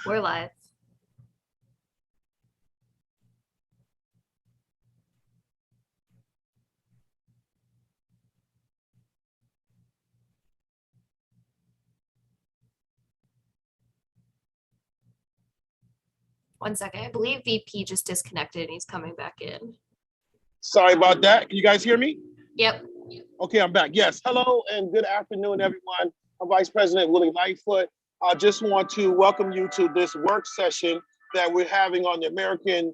We're live. One second. I believe VP just disconnected and he's coming back in. Sorry about that. Can you guys hear me? Yep. Okay, I'm back. Yes. Hello and good afternoon, everyone. I'm Vice President Willie Lightfoot. I just want to welcome you to this work session that we're having on the American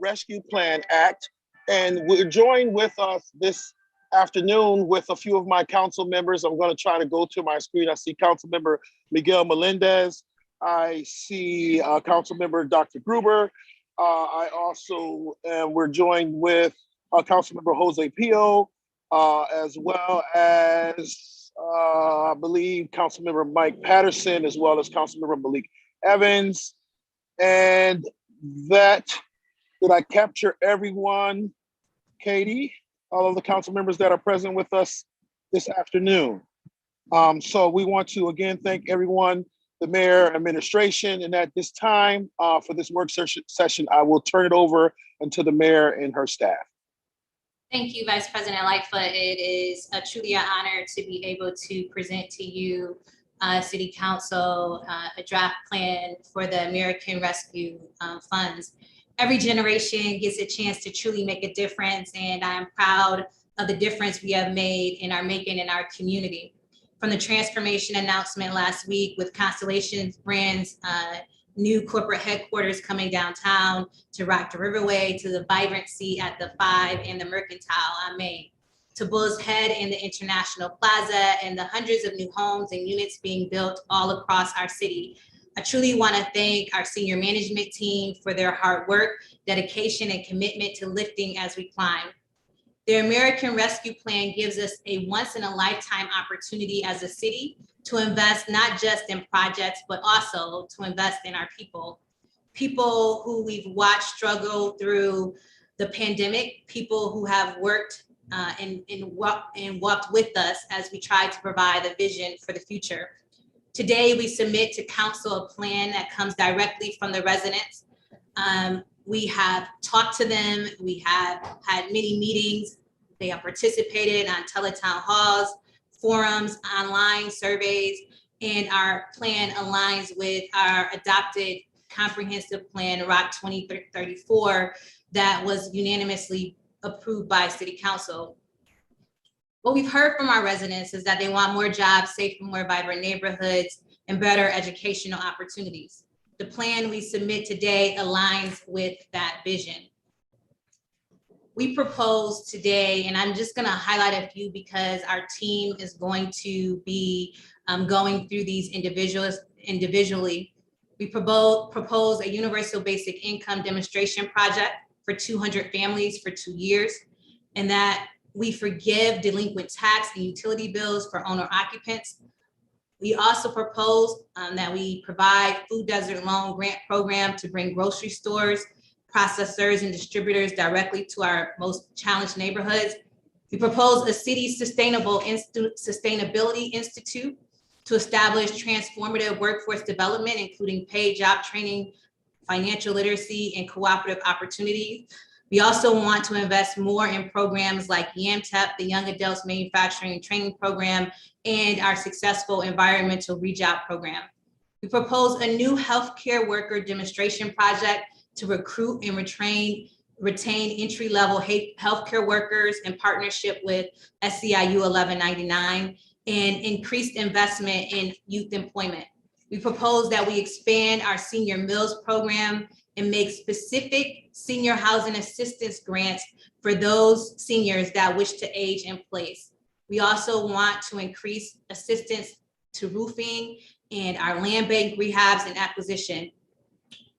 Rescue Plan Act. And we're joined with us this afternoon with a few of my council members. I'm going to try to go to my screen. I see Council Member Miguel Melendez. I see Council Member Dr. Gruber. I also we're joined with Council Member Jose Pio, as well as I believe Council Member Mike Patterson, as well as Council Member Malik Evans. And that, did I capture everyone, Katie? All of the council members that are present with us this afternoon. So we want to again thank everyone, the mayor, administration, and at this time for this work session, I will turn it over to the mayor and her staff. Thank you, Vice President Lightfoot. It is truly an honor to be able to present to you, City Council, a draft plan for the American Rescue Funds. Every generation gets a chance to truly make a difference, and I'm proud of the difference we have made and are making in our community. From the transformation announcement last week with Constellation Brands' new corporate headquarters coming downtown, to Rock the Riverway, to the vibrancy at the 5 and the Mercantile on Main, to Bull's Head and the International Plaza, and the hundreds of new homes and units being built all across our city. I truly want to thank our senior management team for their hard work, dedication, and commitment to lifting as we climb. The American Rescue Plan gives us a once-in-a-lifetime opportunity as a city to invest not just in projects, but also to invest in our people. People who we've watched struggle through the pandemic, people who have worked and walked with us as we try to provide a vision for the future. Today, we submit to council a plan that comes directly from the residents. We have talked to them. We have had many meetings. They have participated on teletown halls, forums, online surveys, and our plan aligns with our adopted comprehensive plan, ROC 2034, that was unanimously approved by City Council. What we've heard from our residents is that they want more jobs, safer, more vibrant neighborhoods, and better educational opportunities. The plan we submit today aligns with that vision. We propose today, and I'm just going to highlight a few because our team is going to be going through these individually. We propose a universal basic income demonstration project for 200 families for 2 years, and that we forgive delinquent tax and utility bills for owner occupants. We also propose that we provide food desert loan grant program to bring grocery stores, processors, and distributors directly to our most challenged neighborhoods. We propose a city sustainability institute to establish transformative workforce development, including paid job training, financial literacy, and cooperative opportunities. We also want to invest more in programs like YAMTEP, the Young Adults Manufacturing and Training Program, and our successful environmental reach-out program. We propose a new healthcare worker demonstration project to recruit and retain entry-level healthcare workers in partnership with SEIU 1199 and increased investment in youth employment. We propose that we expand our senior meals program and make specific senior housing assistance grants for those seniors that wish to age in place. We also want to increase assistance to roofing and our land bank rehabs and acquisition.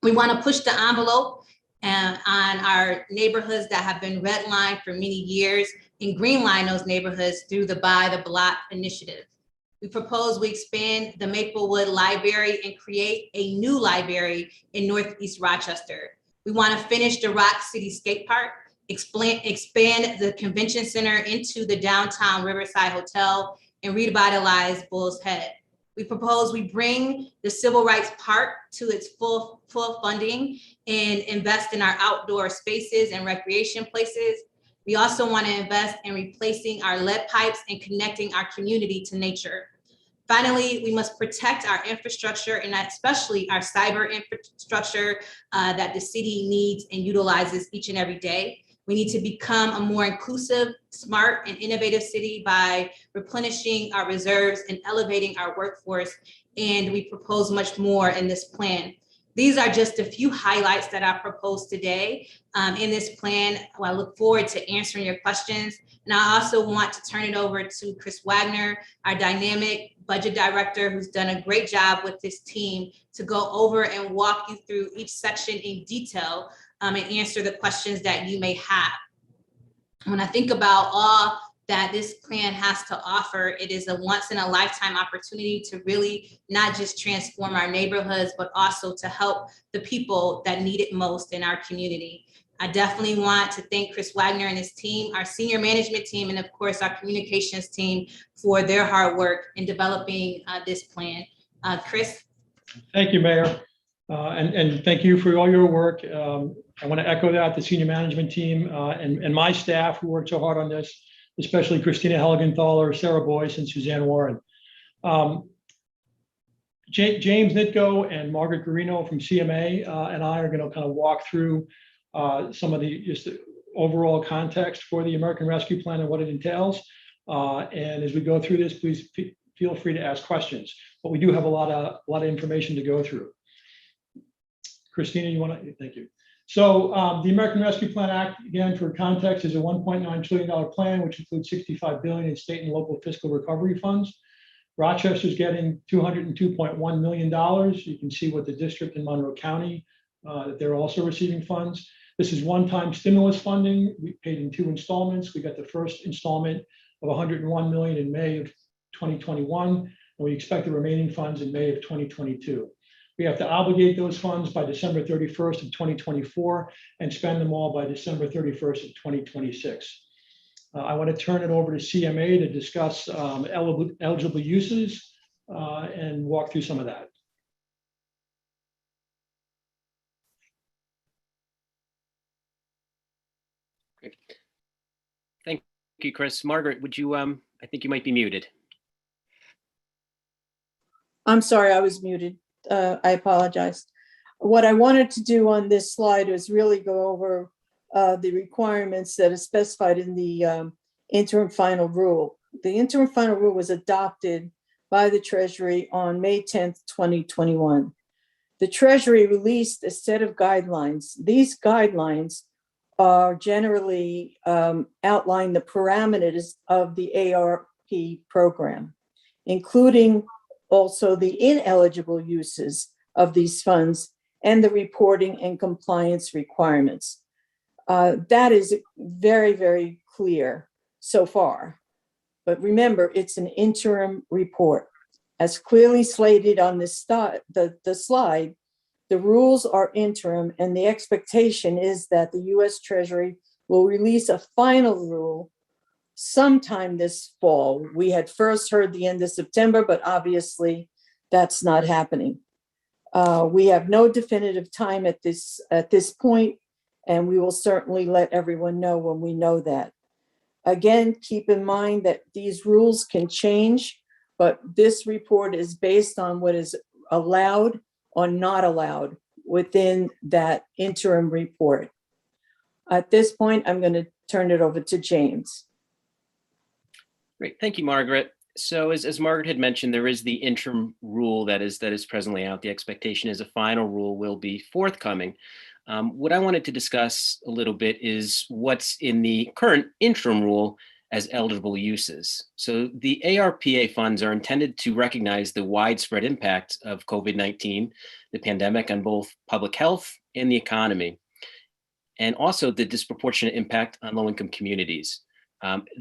We want to push the envelope on our neighborhoods that have been redlined for many years and greenline those neighborhoods through the Buy the Block initiative. We propose we expand the Maplewood Library and create a new library in Northeast Rochester. We want to finish the Rock City Skate Park, expand the convention center into the downtown Riverside Hotel, and revitalize Bull's Head. We propose we bring the civil rights part to its full funding and invest in our outdoor spaces and recreation places. We also want to invest in replacing our lead pipes and connecting our community to nature. Finally, we must protect our infrastructure and especially our cyber infrastructure that the city needs and utilizes each and every day. We need to become a more inclusive, smart, and innovative city by replenishing our reserves and elevating our workforce. And we propose much more in this plan. These are just a few highlights that I propose today in this plan. I look forward to answering your questions. And I also want to turn it over to Chris Wagner, our dynamic budget director, who's done a great job with this team to go over and walk you through each section in detail and answer the questions that you may have. When I think about all that this plan has to offer, it is a once in a lifetime opportunity to really not just transform our neighborhoods, but also to help the people that need it most in our community. I definitely want to thank Chris Wagner and his team, our senior management team, and of course our communications team for their hard work in developing this plan. Chris? Thank you, Mayor. And thank you for all your work. I want to echo that, the senior management team and my staff who worked so hard on this, especially Christina Helgenthaler, Sarah Boyce, and Suzanne Warren. James Nitko and Margaret Garino from CMA and I are going to kind of walk through some of the overall context for the American Rescue Plan and what it entails. And as we go through this, please feel free to ask questions. But we do have a lot of information to go through. Christina, you want to? Thank you. So the American Rescue Plan Act, again, for context, is a $1.9 trillion plan, which includes $65 billion in state and local fiscal recovery funds. Rochester's getting $202.1 million. You can see what the district in Monroe County, that they're also receiving funds. This is one-time stimulus funding. We paid in 2 installments. We got the first installment of $101 million in May of 2021, and we expect the remaining funds in May of 2022. We have to obligate those funds by December 31st of 2024 and spend them all by December 31st of 2026. I want to turn it over to CMA to discuss eligible uses and walk through some of that. Great. Thank you, Chris. Margaret, would you, I think you might be muted. I'm sorry, I was muted. I apologize. What I wanted to do on this slide is really go over the requirements that are specified in the interim final rule. The interim final rule was adopted by the Treasury on May 10th, 2021. The Treasury released a set of guidelines. These guidelines are generally outline the parameters of the ARP program, including also the ineligible uses of these funds and the reporting and compliance requirements. That is very, very clear so far. But remember, it's an interim report. As clearly slated on the slide, the rules are interim, and the expectation is that the US Treasury will release a final rule sometime this fall. We had first heard the end of September, but obviously that's not happening. We have no definitive time at this point, and we will certainly let everyone know when we know that. Again, keep in mind that these rules can change, but this report is based on what is allowed or not allowed within that interim report. At this point, I'm going to turn it over to James. Great, thank you, Margaret. So as Margaret had mentioned, there is the interim rule that is presently out. The expectation is a final rule will be forthcoming. What I wanted to discuss a little bit is what's in the current interim rule as eligible uses. So the ARPA funds are intended to recognize the widespread impact of COVID-19, the pandemic, on both public health and the economy, and also the disproportionate impact on low-income communities.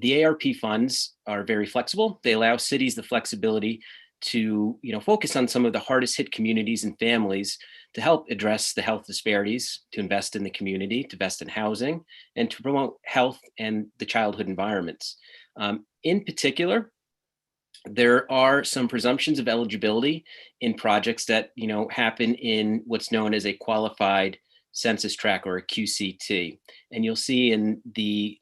The ARP funds are very flexible. They allow cities the flexibility to focus on some of the hardest hit communities and families to help address the health disparities, to invest in the community, to invest in housing, and to promote health and the childhood environments. In particular, There are some presumptions of eligibility in projects that happen in what's known as a qualified census tract, or a QCT. And you'll see in the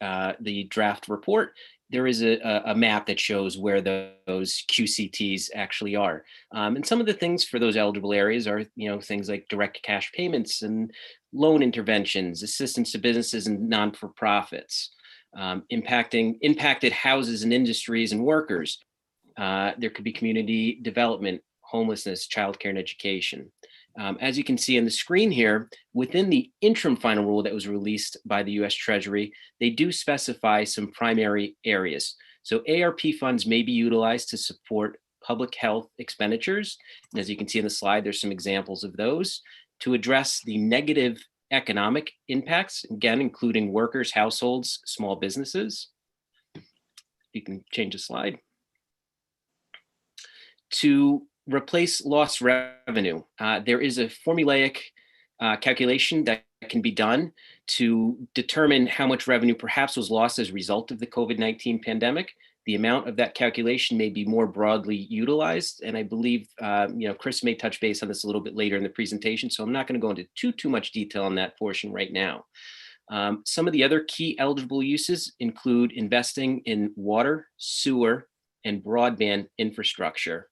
draft report, there is a map that shows where those QCTs actually are. And some of the things for those eligible areas are things like direct cash payments and loan interventions, assistance to businesses and non-for-profits, impacted houses and industries and workers. There could be community development, homelessness, childcare, and education. As you can see on the screen here, within the interim final rule that was released by the US Treasury, they do specify some primary areas. So ARP funds may be utilized to support public health expenditures. And as you can see in the slide, there's some examples of those to address the negative economic impacts, again, including workers, households, small businesses. You can change the slide. To replace lost revenue, there is a formulaic calculation that can be done to determine how much revenue perhaps was lost as a result of the COVID-19 pandemic. The amount of that calculation may be more broadly utilized, and I believe Chris may touch base on this a little bit later in the presentation, so I'm not going to go into too much detail on that portion right now. Some of the other key eligible uses include investing in water, sewer, and broadband infrastructure.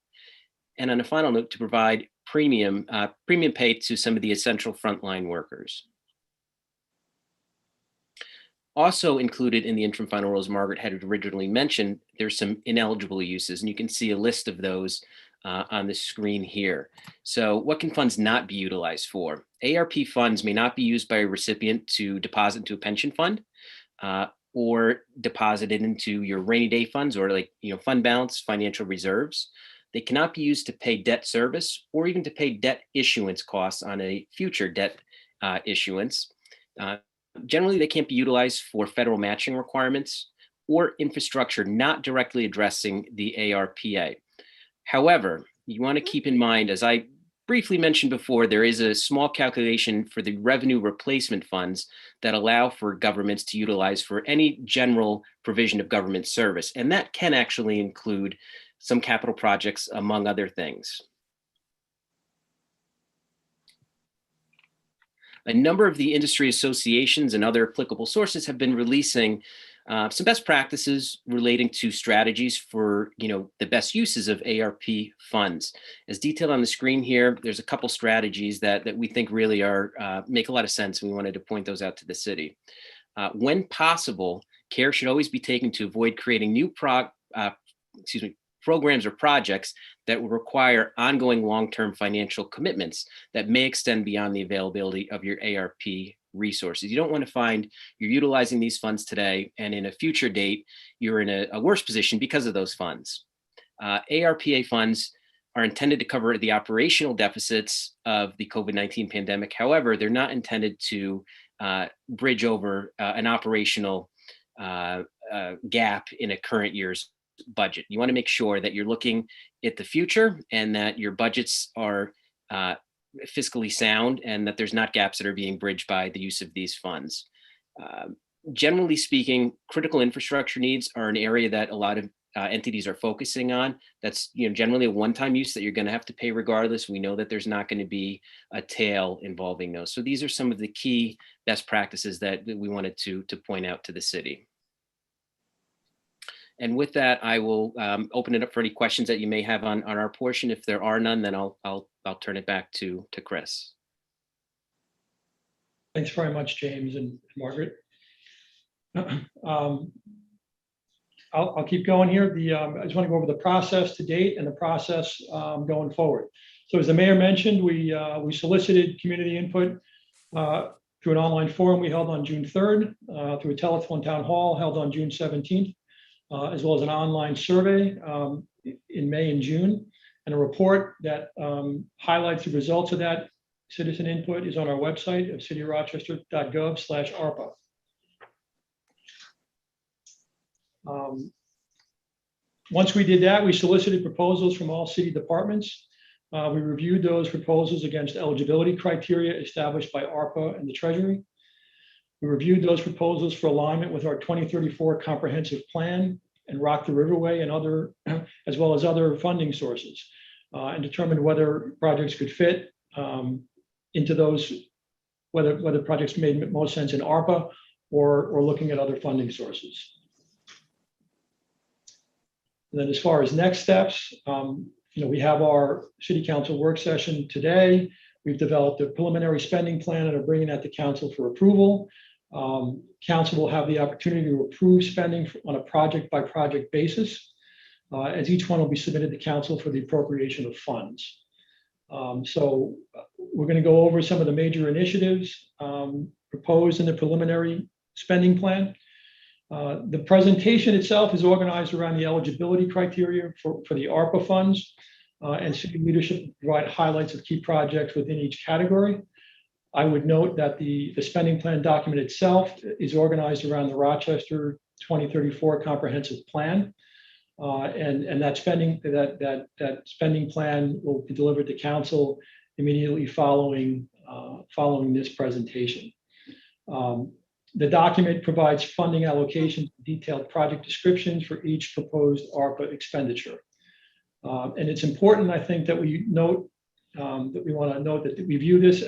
And on a final note, to provide premium pay to some of the essential frontline workers. Also included in the interim final rule, as Margaret had originally mentioned, there's some ineligible uses, and you can see a list of those on the screen here. So what can funds not be utilized for? ARP funds may not be used by a recipient to deposit into a pension fund or deposit it into your rainy day funds or fund balance, financial reserves. They cannot be used to pay debt service or even to pay debt issuance costs on a future debt issuance. Generally, they can't be utilized for federal matching requirements or infrastructure not directly addressing the ARPA. However, you want to keep in mind, as I briefly mentioned before, there is a small calculation for the revenue replacement funds that allow for governments to utilize for any general provision of government service. And that can actually include some capital projects, among other things. A number of the industry associations and other applicable sources have been releasing some best practices relating to strategies for the best uses of ARP funds. As detailed on the screen here, there's a couple strategies that we think really make a lot of sense, and we wanted to point those out to the city. When possible, care should always be taken to avoid creating new programs or projects that will require ongoing long-term financial commitments that may extend beyond the availability of your ARP resources. You don't want to find you're utilizing these funds today and in a future date, you're in a worse position because of those funds. ARPA funds are intended to cover the operational deficits of the COVID-19 pandemic. However, they're not intended to bridge over an operational gap in a current year's budget. You want to make sure that you're looking at the future and that your budgets are fiscally sound and that there's not gaps that are being bridged by the use of these funds. Generally speaking, critical infrastructure needs are an area that a lot of entities are focusing on. That's generally a one-time use that you're going to have to pay regardless. We know that there's not going to be a tail involving those. So these are some of the key best practices that we wanted to point out to the city. And with that, I will open it up for any questions that you may have on our portion. If there are none, then I'll turn it back to Chris. Thanks very much, James and Margaret. I'll keep going here. I just want to go over the process to date and the process going forward. So as the mayor mentioned, we solicited community input through an online forum we held on June 3rd, through a telephone town hall held on June 17th. As well as an online survey in May and June. And a report that highlights the results of that citizen input is on our website of cityofrochester.gov/ARPA. Once we did that, we solicited proposals from all city departments. We reviewed those proposals against eligibility criteria established by ARPA and the Treasury. We reviewed those proposals for alignment with our 2034 comprehensive plan and Rock the Riverway and other, as well as other funding sources, and determine whether projects could fit into those, whether projects made most sense in ARPA or looking at other funding sources. And then as far as next steps, we have our City Council work session today. We've developed a preliminary spending plan and are bringing that to Council for approval. Council will have the opportunity to approve spending on a project-by-project basis, as each one will be submitted to Council for the appropriation of funds. So we're going to go over some of the major initiatives proposed in the preliminary spending plan. The presentation itself is organized around the eligibility criteria for the ARPA funds, and city leadership will provide highlights of key projects within each category. I would note that the spending plan document itself is organized around the Rochester 2034 comprehensive plan. And that spending plan will be delivered to Council immediately following this presentation. The document provides funding allocations, detailed project descriptions for each proposed ARPA expenditure. And it's important, I think, that we note that we want to note that we view this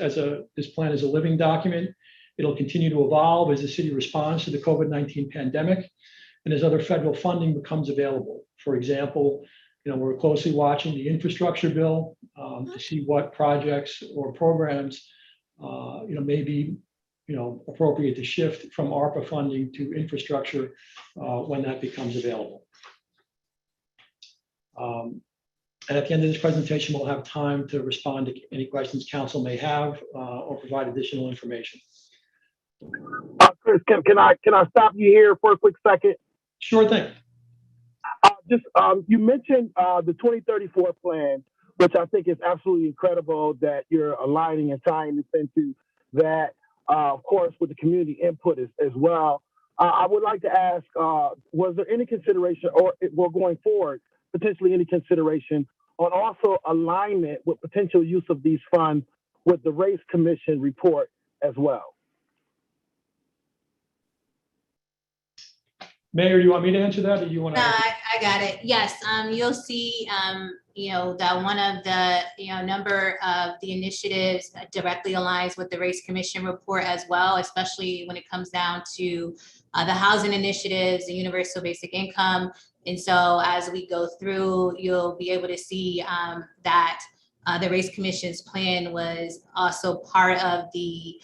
plan as a living document. It'll continue to evolve as the city responds to the COVID-19 pandemic and as other federal funding becomes available. For example, we're closely watching the infrastructure bill to see what projects or programs may be appropriate to shift from ARPA funding to infrastructure when that becomes available. And at the end of this presentation, we'll have time to respond to any questions Council may have or provide additional information. Chris, can I stop you here for a quick second? Sure thing. You mentioned the 2034 plan, which I think is absolutely incredible that you're aligning and tying this into that, of course, with the community input as well. I would like to ask, was there any consideration, or we're going forward, potentially any consideration on also alignment with potential use of these funds with the Race Commission report as well? Mayor, do you want me to answer that, or do you want to? I got it. Yes, you'll see, that one of the, number of the initiatives directly aligns with the Race Commission report as well, especially when it comes down to the housing initiatives, the universal basic income. And so as we go through, you'll be able to see that the Race Commission's plan was also part of the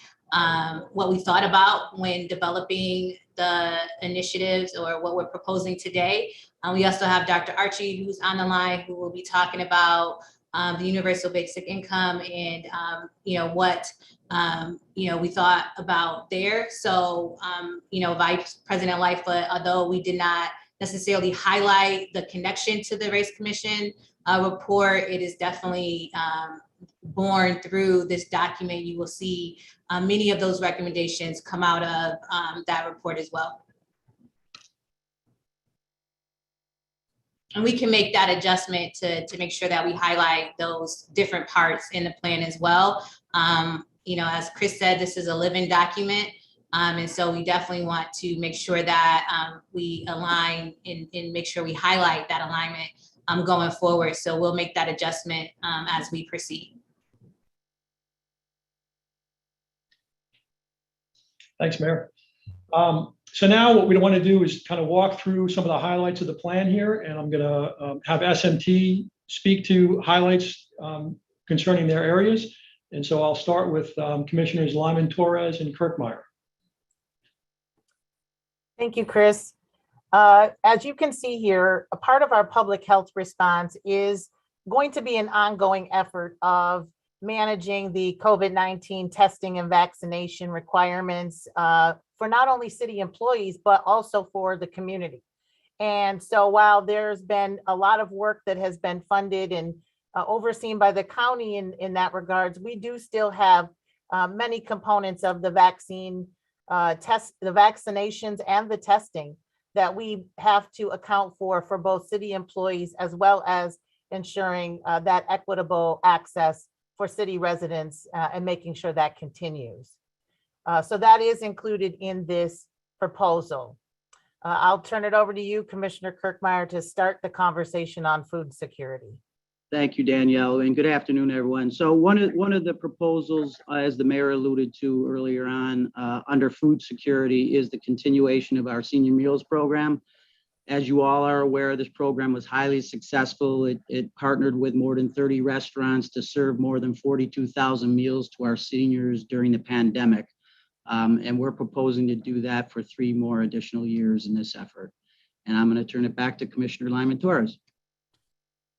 what we thought about when developing the initiatives or what we're proposing today. We also have Dr. Archie, who's on the line, who will be talking about the universal basic income and what we thought about there. So Vice President Lightfoot, although we did not necessarily highlight the connection to the Race Commission report, it is definitely born through this document. You will see many of those recommendations come out of that report as well. And we can make that adjustment to make sure that we highlight those different parts in the plan as well. As Chris said, this is a living document. And so we definitely want to make sure that we align and make sure we highlight that alignment going forward. So we'll make that adjustment as we proceed. Thanks, Mayor. So now what we want to do is kind of walk through some of the highlights of the plan here, and I'm going to have SMT speak to highlights concerning their areas. And so I'll start with Commissioners Lyman Torres and Kirkmeyer. Thank you, Chris. As you can see here, a part of our public health response is going to be an ongoing effort of managing the COVID-19 testing and vaccination requirements for not only city employees, but also for the community. And so while there's been a lot of work that has been funded and overseen by the county in that regards, we do still have many components of the vaccine the vaccinations and the testing that we have to account for both city employees, as well as ensuring that equitable access for city residents and making sure that continues. So that is included in this proposal. I'll turn it over to you, Commissioner Kirkmeyer, to start the conversation on food security. Thank you, Danielle, and good afternoon, everyone. So one of the proposals, as the mayor alluded to earlier on, under food security is the continuation of our senior meals program. As you all are aware, this program was highly successful. It partnered with more than 30 restaurants to serve more than 42,000 meals to our seniors during the pandemic. And we're proposing to do that for 3 more additional years in this effort. And I'm going to turn it back to Commissioner Lyman Torres.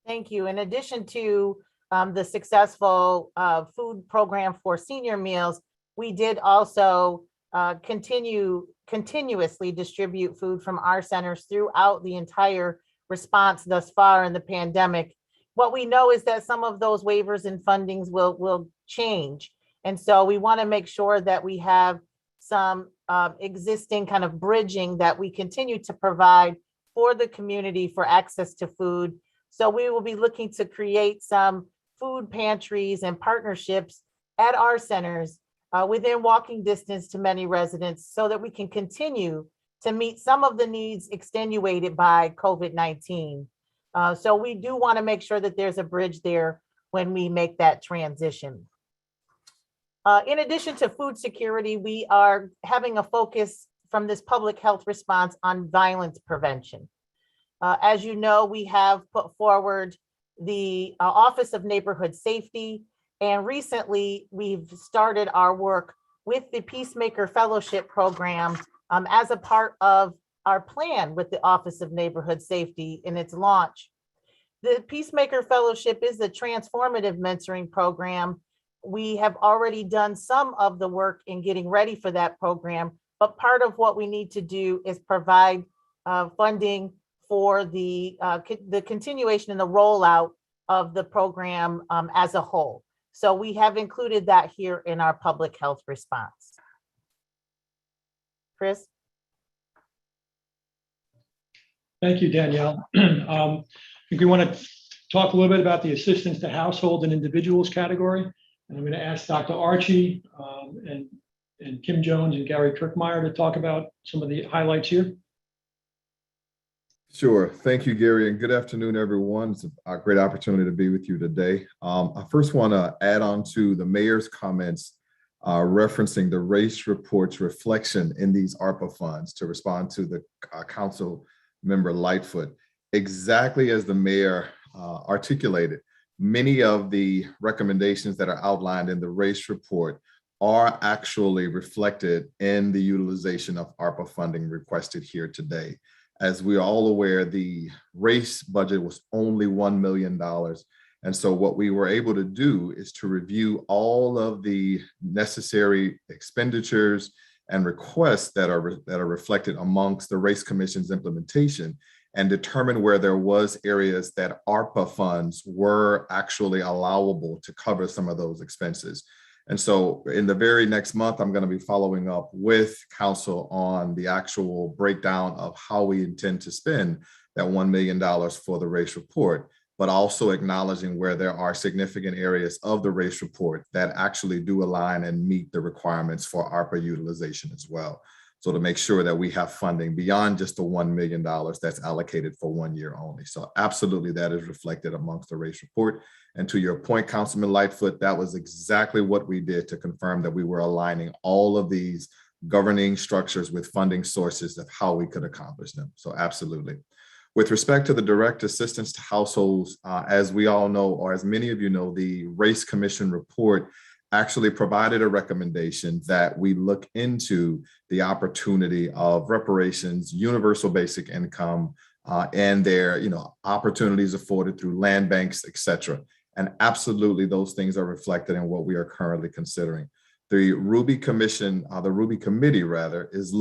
Thank you. In addition to the successful food program for senior meals, we did also continuously distribute food from our centers throughout the entire response thus far in the pandemic. What we know is that some of those waivers and fundings will change. And so we want to make sure that we have some existing kind of bridging that we continue to provide for the community for access to food. So we will be looking to create some food pantries and partnerships at our centers within walking distance to many residents so that we can continue to meet some of the needs extenuated by COVID-19. So we do want to make sure that there's a bridge there when we make that transition. In addition to food security, we are having a focus from this public health response on violence prevention. As you know, we have put forward the Office of Neighborhood Safety, and recently we've started our work with the Peacemaker Fellowship program as a part of our plan with the Office of Neighborhood Safety in its launch. The Peacemaker Fellowship is a transformative mentoring program. We have already done some of the work in getting ready for that program, but part of what we need to do is provide funding for the continuation and the rollout of the program as a whole. So we have included that here in our public health response. Chris? Thank you, Danielle. I think we want to talk a little bit about the assistance to households and individuals category. And I'm going to ask Dr. Archie and Kim Jones and Gary Kirkmeyer to talk about some of the highlights here. Sure. Thank you, Gary, and good afternoon, everyone. It's a great opportunity to be with you today. I first want to add on to the mayor's comments referencing the race report's reflection in these ARPA funds to respond to the council member Lightfoot. Exactly as the mayor articulated, many of the recommendations that are outlined in the race report are actually reflected in the utilization of ARPA funding requested here today. As we are all aware, the race budget was only $1 million. And so what we were able to do is to review all of the necessary expenditures and requests that are reflected amongst the Race Commission's implementation and determine where there was areas that ARPA funds were actually allowable to cover some of those expenses. And so in the very next month, I'm going to be following up with council on the actual breakdown of how we intend to spend that $1 million for the race report, but also acknowledging where there are significant areas of the race report that actually do align and meet the requirements for ARPA utilization as well. So to make sure that we have funding beyond just the $1 million that's allocated for 1 year only. So absolutely that is reflected amongst the race report. And to your point, Councilman Lightfoot, that was exactly what we did to confirm that we were aligning all of these governing structures with funding sources of how we could accomplish them. So absolutely. With respect to the direct assistance to households, as we all know, or as many of you know, the Race Commission report actually provided a recommendation that we look into the opportunity of reparations, universal basic income, and their opportunities afforded through land banks, et cetera. And absolutely those things are reflected in what we are currently considering. The Ruby Commission, the Ruby Committee rather, is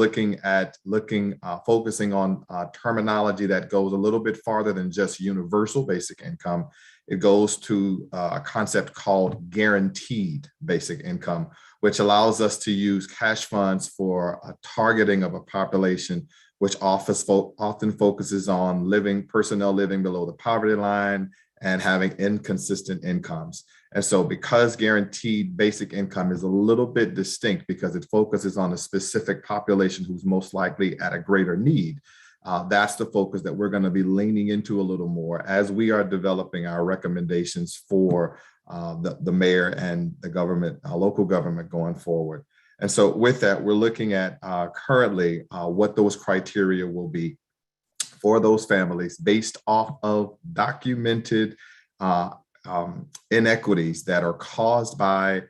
focusing on terminology that goes a little bit farther than just universal basic income. It goes to a concept called guaranteed basic income, which allows us to use cash funds for a targeting of a population, which often focuses on personnel living below the poverty line and having inconsistent incomes. And so because guaranteed basic income is a little bit distinct because it focuses on a specific population who's most likely at a greater need, that's the focus that we're going to be leaning into a little more as we are developing our recommendations for the mayor and the government, local government going forward. And so with that, we're looking at currently what those criteria will be for those families based off of documented inequities that are caused by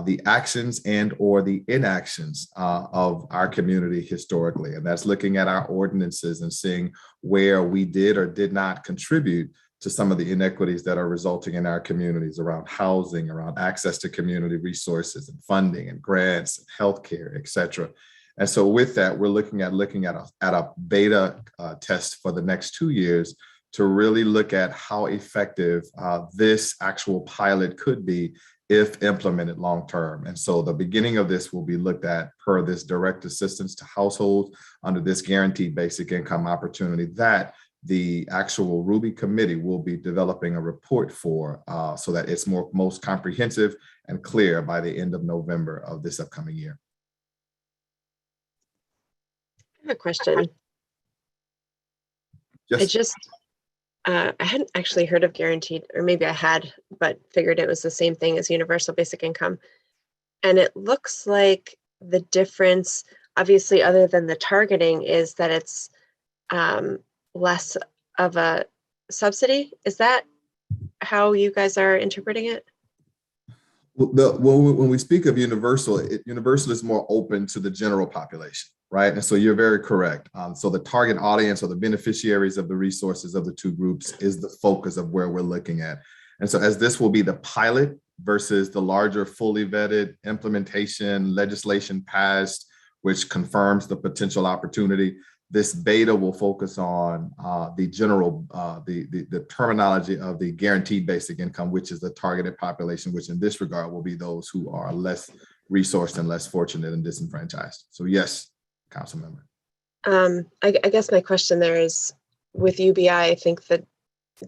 the actions and or the inactions of our community historically. And that's looking at our ordinances and seeing where we did or did not contribute to some of the inequities that are resulting in our communities around housing, around access to community resources and funding and grants, and healthcare, et cetera. And so with that, we're looking at a beta test for the next 2 years to really look at how effective this actual pilot could be if implemented long-term. And so the beginning of this will be looked at per this direct assistance to households under this guaranteed basic income opportunity that the actual Ruby committee will be developing a report for so that it's most comprehensive and clear by the end of November of this upcoming year. I have a question. Yes. I hadn't actually heard of guaranteed, or maybe I had, but figured it was the same thing as universal basic income. And it looks like the difference, obviously, other than the targeting, is that it's less of a subsidy. Is that how you guys are interpreting it? When we speak of universal, universal is more open to the general population, right? And so you're very correct. So the target audience or the beneficiaries of the resources of the two groups is the focus of where we're looking at. And so as this will be the pilot versus the larger fully vetted implementation legislation passed, which confirms the potential opportunity, this beta will focus on the general, the terminology of the guaranteed basic income, which is the targeted population, which in this regard will be those who are less resourced and less fortunate and disenfranchised. So yes, council member. I guess my question there is, with UBI, I think the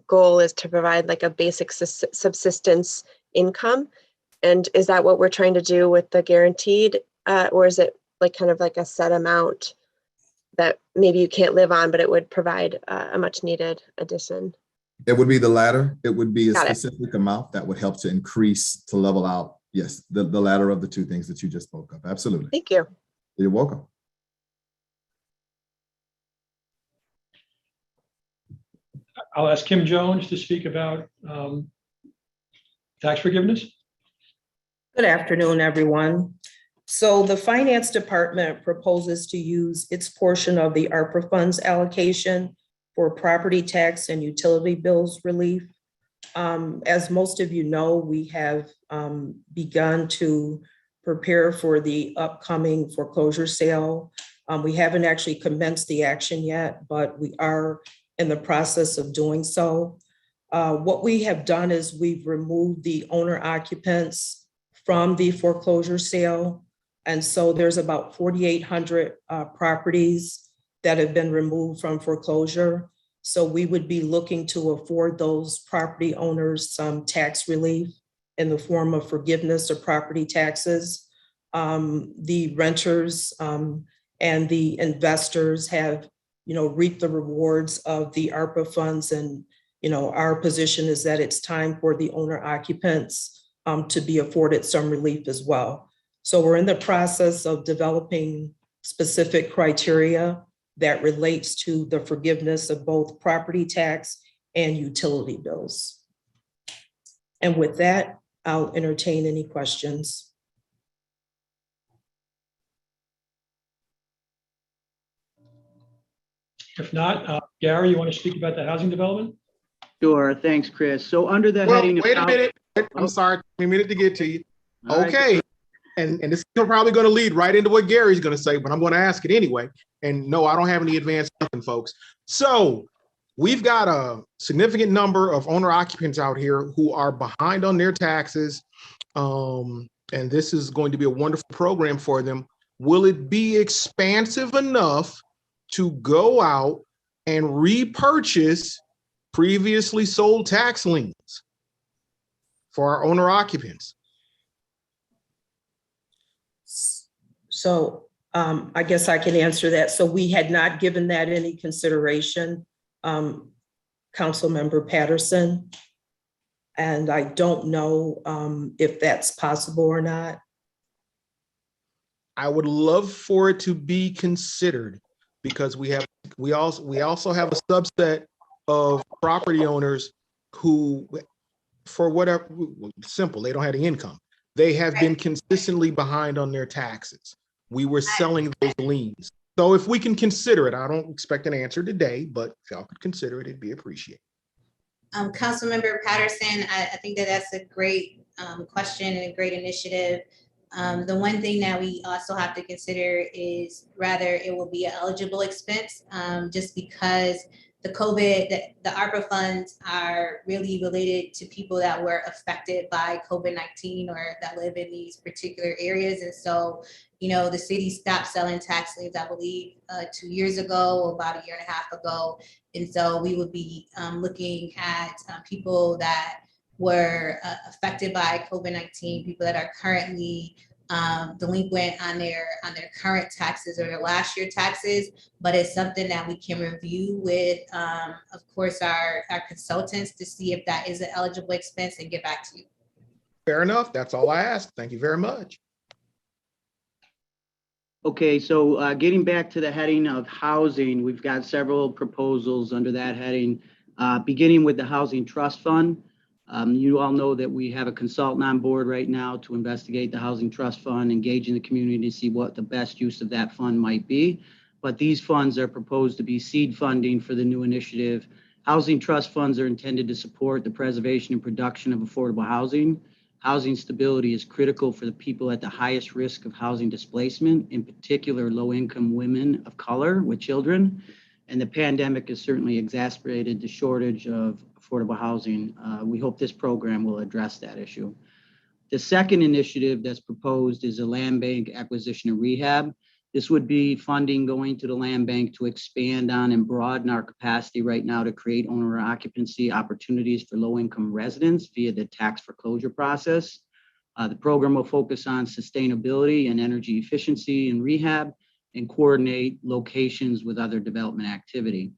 goal is to provide like a basic subsistence income. And is that what we're trying to do with the guaranteed, or is it like kind of like a set amount that maybe you can't live on, but it would provide a much needed addition? It would be the latter. It would be a Got it. specific amount that would help to increase, to level out. Yes, the latter of the two things that you just spoke of. Absolutely. Thank you. You're welcome. I'll ask Kim Jones to speak about tax forgiveness. Good afternoon, everyone. So the Finance Department proposes to use its portion of the ARPA funds allocation for property tax and utility bills relief. As most of you know, we have begun to prepare for the upcoming foreclosure sale. We haven't actually commenced the action yet, but we are in the process of doing so. What we have done is we've removed the owner occupants from the foreclosure sale. And so there's about 4,800 properties that have been removed from foreclosure. So we would be looking to afford those property owners some tax relief in the form of forgiveness of property taxes. The renters and the investors have, reaped the rewards of the ARPA funds. And, our position is that it's time for the owner occupants to be afforded some relief as well. So we're in the process of developing specific criteria that relates to the forgiveness of both property tax and utility bills. And with that, I'll entertain any questions. If not, Gary, you want to speak about the housing development? Sure, thanks, Chris. So under the Well, heading of. wait a minute. I'm sorry, a minute to get to you. All right. Okay. And this is probably going to lead right into what Gary's going to say, but I'm going to ask it anyway. And no, I don't have any advanced nothing, folks. So we've got a significant number of owner occupants out here who are behind on their taxes. And this is going to be a wonderful program for them. Will it be expansive enough to go out and repurchase previously sold tax liens? for our owner occupants. So I guess I can answer that. So we had not given that any consideration, Councilmember Patterson. And I don't know if that's possible or not. I would love for it to be considered because we also have a subset of property owners who, for whatever, simple, they don't have the income. They have been consistently behind on their taxes. We were selling those liens. So if we can consider it, I don't expect an answer today, but if y'all could consider it, it'd be appreciated. Councilmember Patterson, I think that that's a great question and a great initiative. The one thing that we also have to consider is rather it will be an eligible expense, just because the ARPA funds are really related to people that were affected by COVID-19 or that live in these particular areas. And so, you know, the city stopped selling tax liens, I believe, 2 years ago, or about a year and a half ago. And so we would be looking at people that were affected by COVID-19, people that are currently delinquent on their current taxes or their last year taxes, but it's something that we can review with, of course, our consultants to see if that is an eligible expense and get back to you. Fair enough. That's all I asked. Thank you very much. Okay, so getting back to the heading of housing, we've got several proposals under that heading, beginning with the Housing Trust Fund. You all know that we have a consultant on board right now to investigate the Housing Trust Fund, engaging the community to see what the best use of that fund might be. But these funds are proposed to be seed funding for the new initiative. Housing Trust Funds are intended to support the preservation and production of affordable housing. Housing stability is critical for the people at the highest risk of housing displacement, in particular low-income women of color with children. And the pandemic has certainly exacerbated the shortage of affordable housing. We hope this program will address that issue. The second initiative that's proposed is a land bank acquisition and rehab. This would be funding going to the land bank to expand on and broaden our capacity right now to create owner occupancy opportunities for low-income residents via the tax foreclosure process. The program will focus on sustainability and energy efficiency in rehab and coordinate locations with other development activity.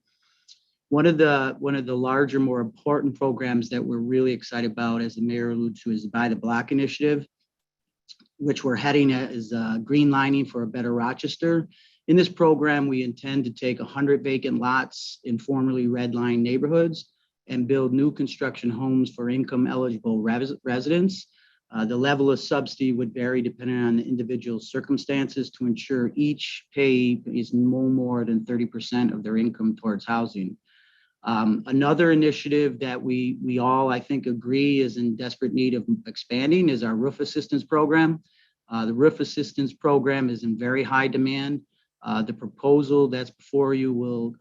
One of the larger, more important programs that we're really excited about, as the mayor alluded to, is the Buy the Block initiative, which we're heading at is green lining for a better Rochester. In this program, we intend to take 100 vacant lots in formerly red line neighborhoods and build new construction homes for income eligible residents. The level of subsidy would vary depending on the individual circumstances to ensure each payee is no more than 30% of their income towards housing. Another initiative that we all, I think, agree is in desperate need of expanding is our roof assistance program. The roof assistance program is in very high demand. The proposal that's before you will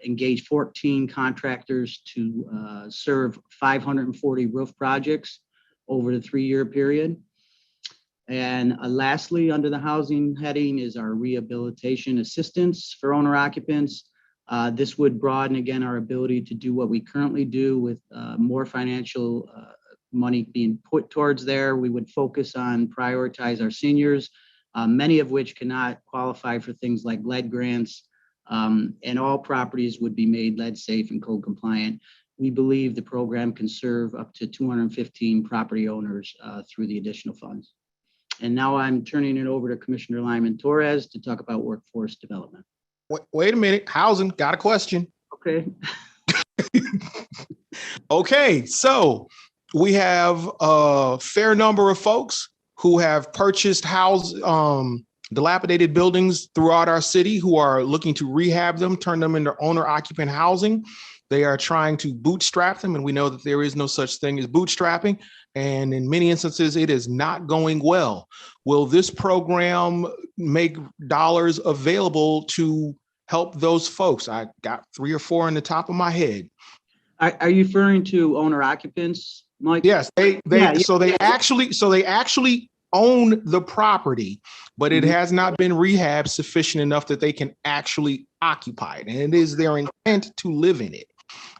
engage 14 contractors to serve 540 roof projects over the 3-year period. And lastly, under the housing heading is our rehabilitation assistance for owner occupants. This would broaden, again, our ability to do what we currently do with more financial money being put towards there. We would focus on prioritize our seniors, many of which cannot qualify for things like lead grants, and all properties would be made lead safe and code compliant. We believe the program can serve up to 215 property owners through the additional funds. And now I'm turning it over to Commissioner Lyman Torres to talk about workforce development. Wait a minute, housing, got a question. Okay. Okay, so we have a fair number of folks who have purchased dilapidated buildings throughout our city who are looking to rehab them, turn them into owner occupant housing. They are trying to bootstrap them, and we know that there is no such thing as bootstrapping. And in many instances, it is not going well. Will this program make dollars available to help those folks? I got 3 or 4 in the top of my head. Are you referring to owner occupants, Mike? Yes, they actually own the property, but it has not been rehabbed sufficient enough that they can actually occupy it. And it is their intent to live in it.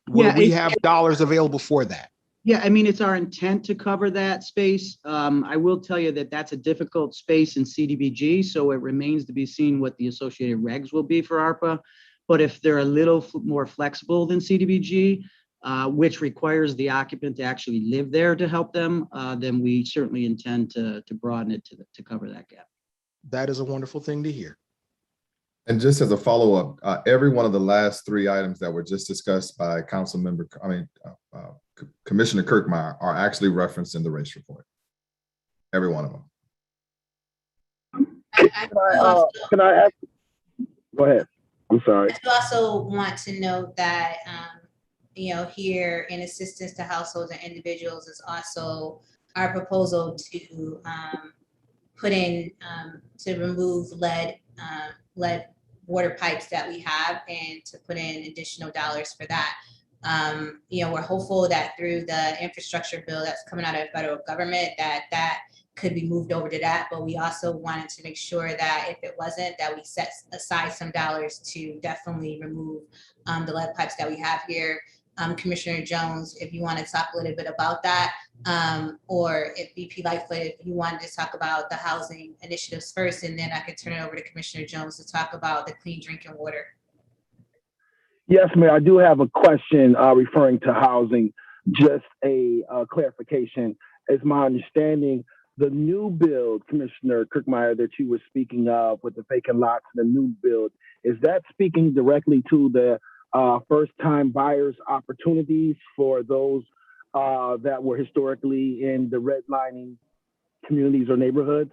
Will we have dollars available for that? Yeah, I mean, it's our intent to cover that space. I will tell you that that's a difficult space in CDBG, so it remains to be seen what the associated regs will be for ARPA. But if they're a little more flexible than CDBG, which requires the occupant to actually live there to help them, then we certainly intend to broaden it to cover that gap. That is a wonderful thing to hear. And just as a follow-up, every one of the last three items that were just discussed by Commissioner Kirkmeyer are actually referenced in the race report. Every one of them. Can I ask? Go ahead. I'm sorry. I do also want to note that, here in assistance to households and individuals is also our proposal to put in, to remove lead water pipes that we have and to put in additional dollars for that. We're hopeful that through the infrastructure bill that's coming out of the federal government, that could be moved over to that. But we also wanted to make sure that if it wasn't, that we set aside some dollars to definitely remove the lead pipes that we have here. Commissioner Jones, if you want to talk a little bit about that, or if VP Lightfoot, if you wanted to talk about the housing initiatives first, and then I could turn it over to Commissioner Jones to talk about the clean drinking water. Yes, Mayor, I do have a question referring to housing. Just a clarification. It's my understanding the new build, Commissioner Kirkmeyer, that you were speaking of with the vacant lots and the new build, is that speaking directly to the first-time buyers' opportunities for those that were historically in the redlining communities or neighborhoods?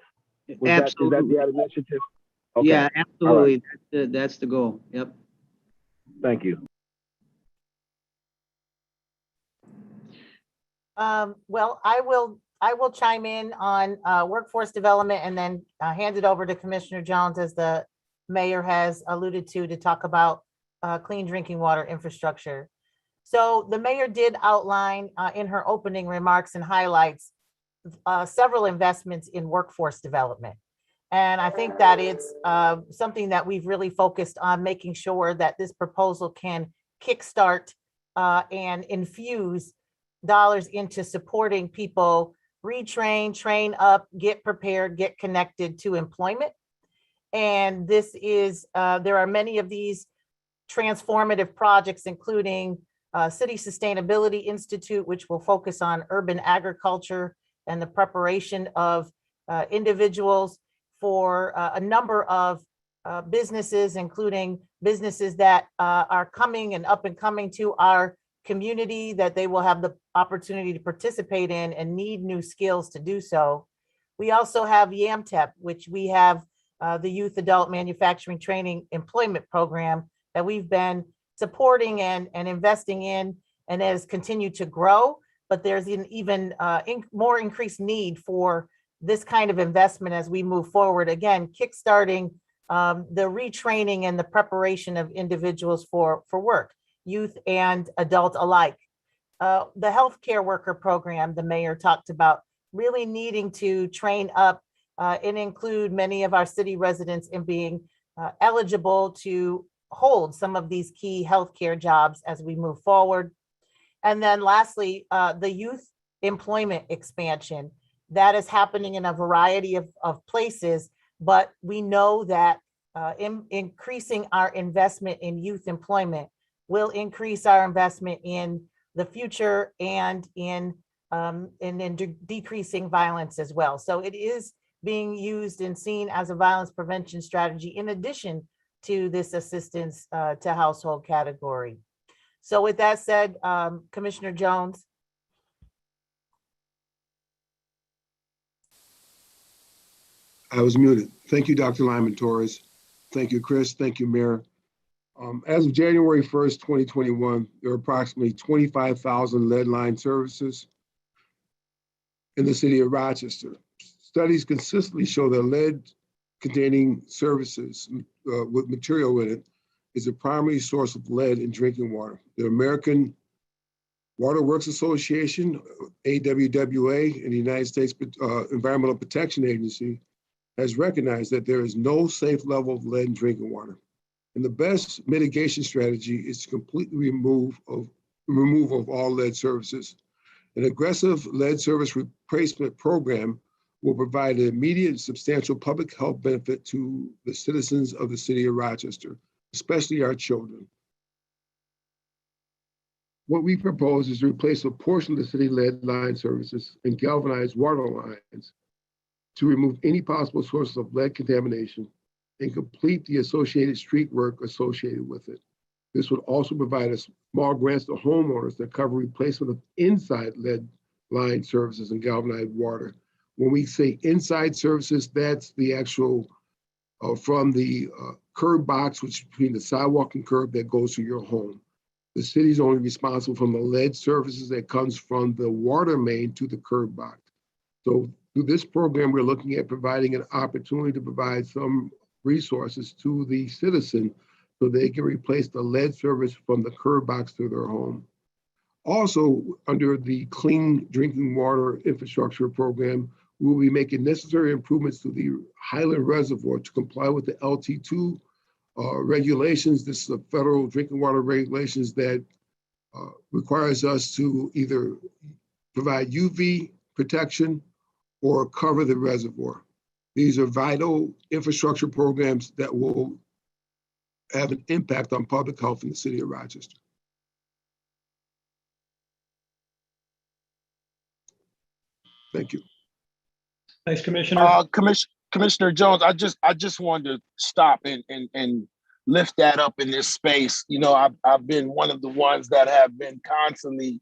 Absolutely. Is that the other initiative? Okay. Yeah, absolutely. Right. That's the goal. Yep. Thank you. Well, I will chime in on workforce development and then hand it over to Commissioner Jones, as the mayor has alluded to talk about clean drinking water infrastructure. So the mayor did outline in her opening remarks and highlights several investments in workforce development. And I think that it's something that we've really focused on, making sure that this proposal can kickstart and infuse dollars into supporting people retrain, train up, get prepared, get connected to employment. And this is, there are many of these transformative projects, including City Sustainability Institute, which will focus on urban agriculture and the preparation of individuals for a number of businesses, including businesses that are coming and up and coming to our community, that they will have the opportunity to participate in and need new skills to do so. We also have YAMTEP, which we have the Youth Adult Manufacturing Training Employment Program that we've been supporting and investing in, and has continued to grow. But there's an even more increased need for this kind of investment as we move forward. Again, kickstarting the retraining and the preparation of individuals for work, youth and adult alike. The healthcare worker program the mayor talked about, really needing to train up and include many of our city residents in being eligible to hold some of these key healthcare jobs as we move forward. And then lastly, the youth employment expansion. That is happening in a variety of places, but we know that increasing our investment in youth employment will increase our investment in the future and in decreasing violence as well. So it is being used and seen as a violence prevention strategy in addition to this assistance to household category. So with that said, Commissioner Jones. I was muted. Thank you, Dr. Lyman Torres. Thank you, Chris. Thank you, Mayor. As of January 1st, 2021, there are approximately 25,000 lead line services in the city of Rochester. Studies consistently show that lead-containing services with material in it is a primary source of lead in drinking water. The American Water Works Association, AWWA, and the United States Environmental Protection Agency has recognized that there is no safe level of lead in drinking water. And the best mitigation strategy is to completely remove of all lead services. An aggressive lead service replacement program will provide an immediate and substantial public health benefit to the citizens of the city of Rochester, especially our children. What we propose is to replace a portion of the city lead line services and galvanized water lines to remove any possible sources of lead contamination and complete the associated street work associated with it. This would also provide us small grants to homeowners that cover replacement of inside lead line services and galvanized water. When we say inside services, that's the actual from the curb box, which is between the sidewalk and curb that goes to your home. The city is only responsible for the lead services that comes from the water main to the curb box. So through this program, we're looking at providing an opportunity to provide some resources to the citizen so they can replace the lead service from the curb box to their home. Also, under the Clean Drinking Water Infrastructure Program, we will be making necessary improvements to the Highland Reservoir to comply with the LT2 regulations. This is a federal drinking water regulations that requires us to either provide UV protection or cover the reservoir. These are vital infrastructure programs that will have an impact on public health in the city of Rochester. Thank you. Thanks, Commissioner. Commissioner Jones, I just wanted to stop and lift that up in this space. You know, I've been one of the ones that have been constantly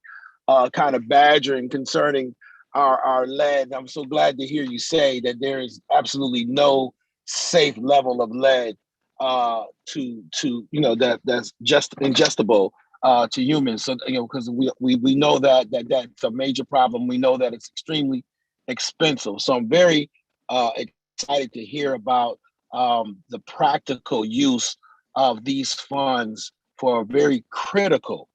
kind of badgering concerning our lead. I'm so glad to hear you say that there is absolutely no safe level of lead to that's just ingestible to humans. So because we know that that's a major problem. We know that it's extremely expensive. So I'm very excited to hear about the practical use of these funds for a very critical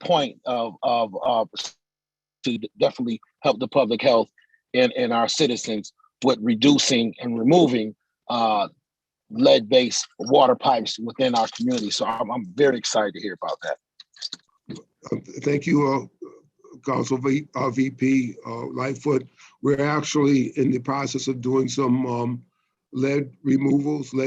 point of to definitely help the public health and our citizens with reducing and removing lead-based water pipes within our community. So I'm very excited to hear about that. Thank you, Council VP Lightfoot. We're actually in the process of doing some lead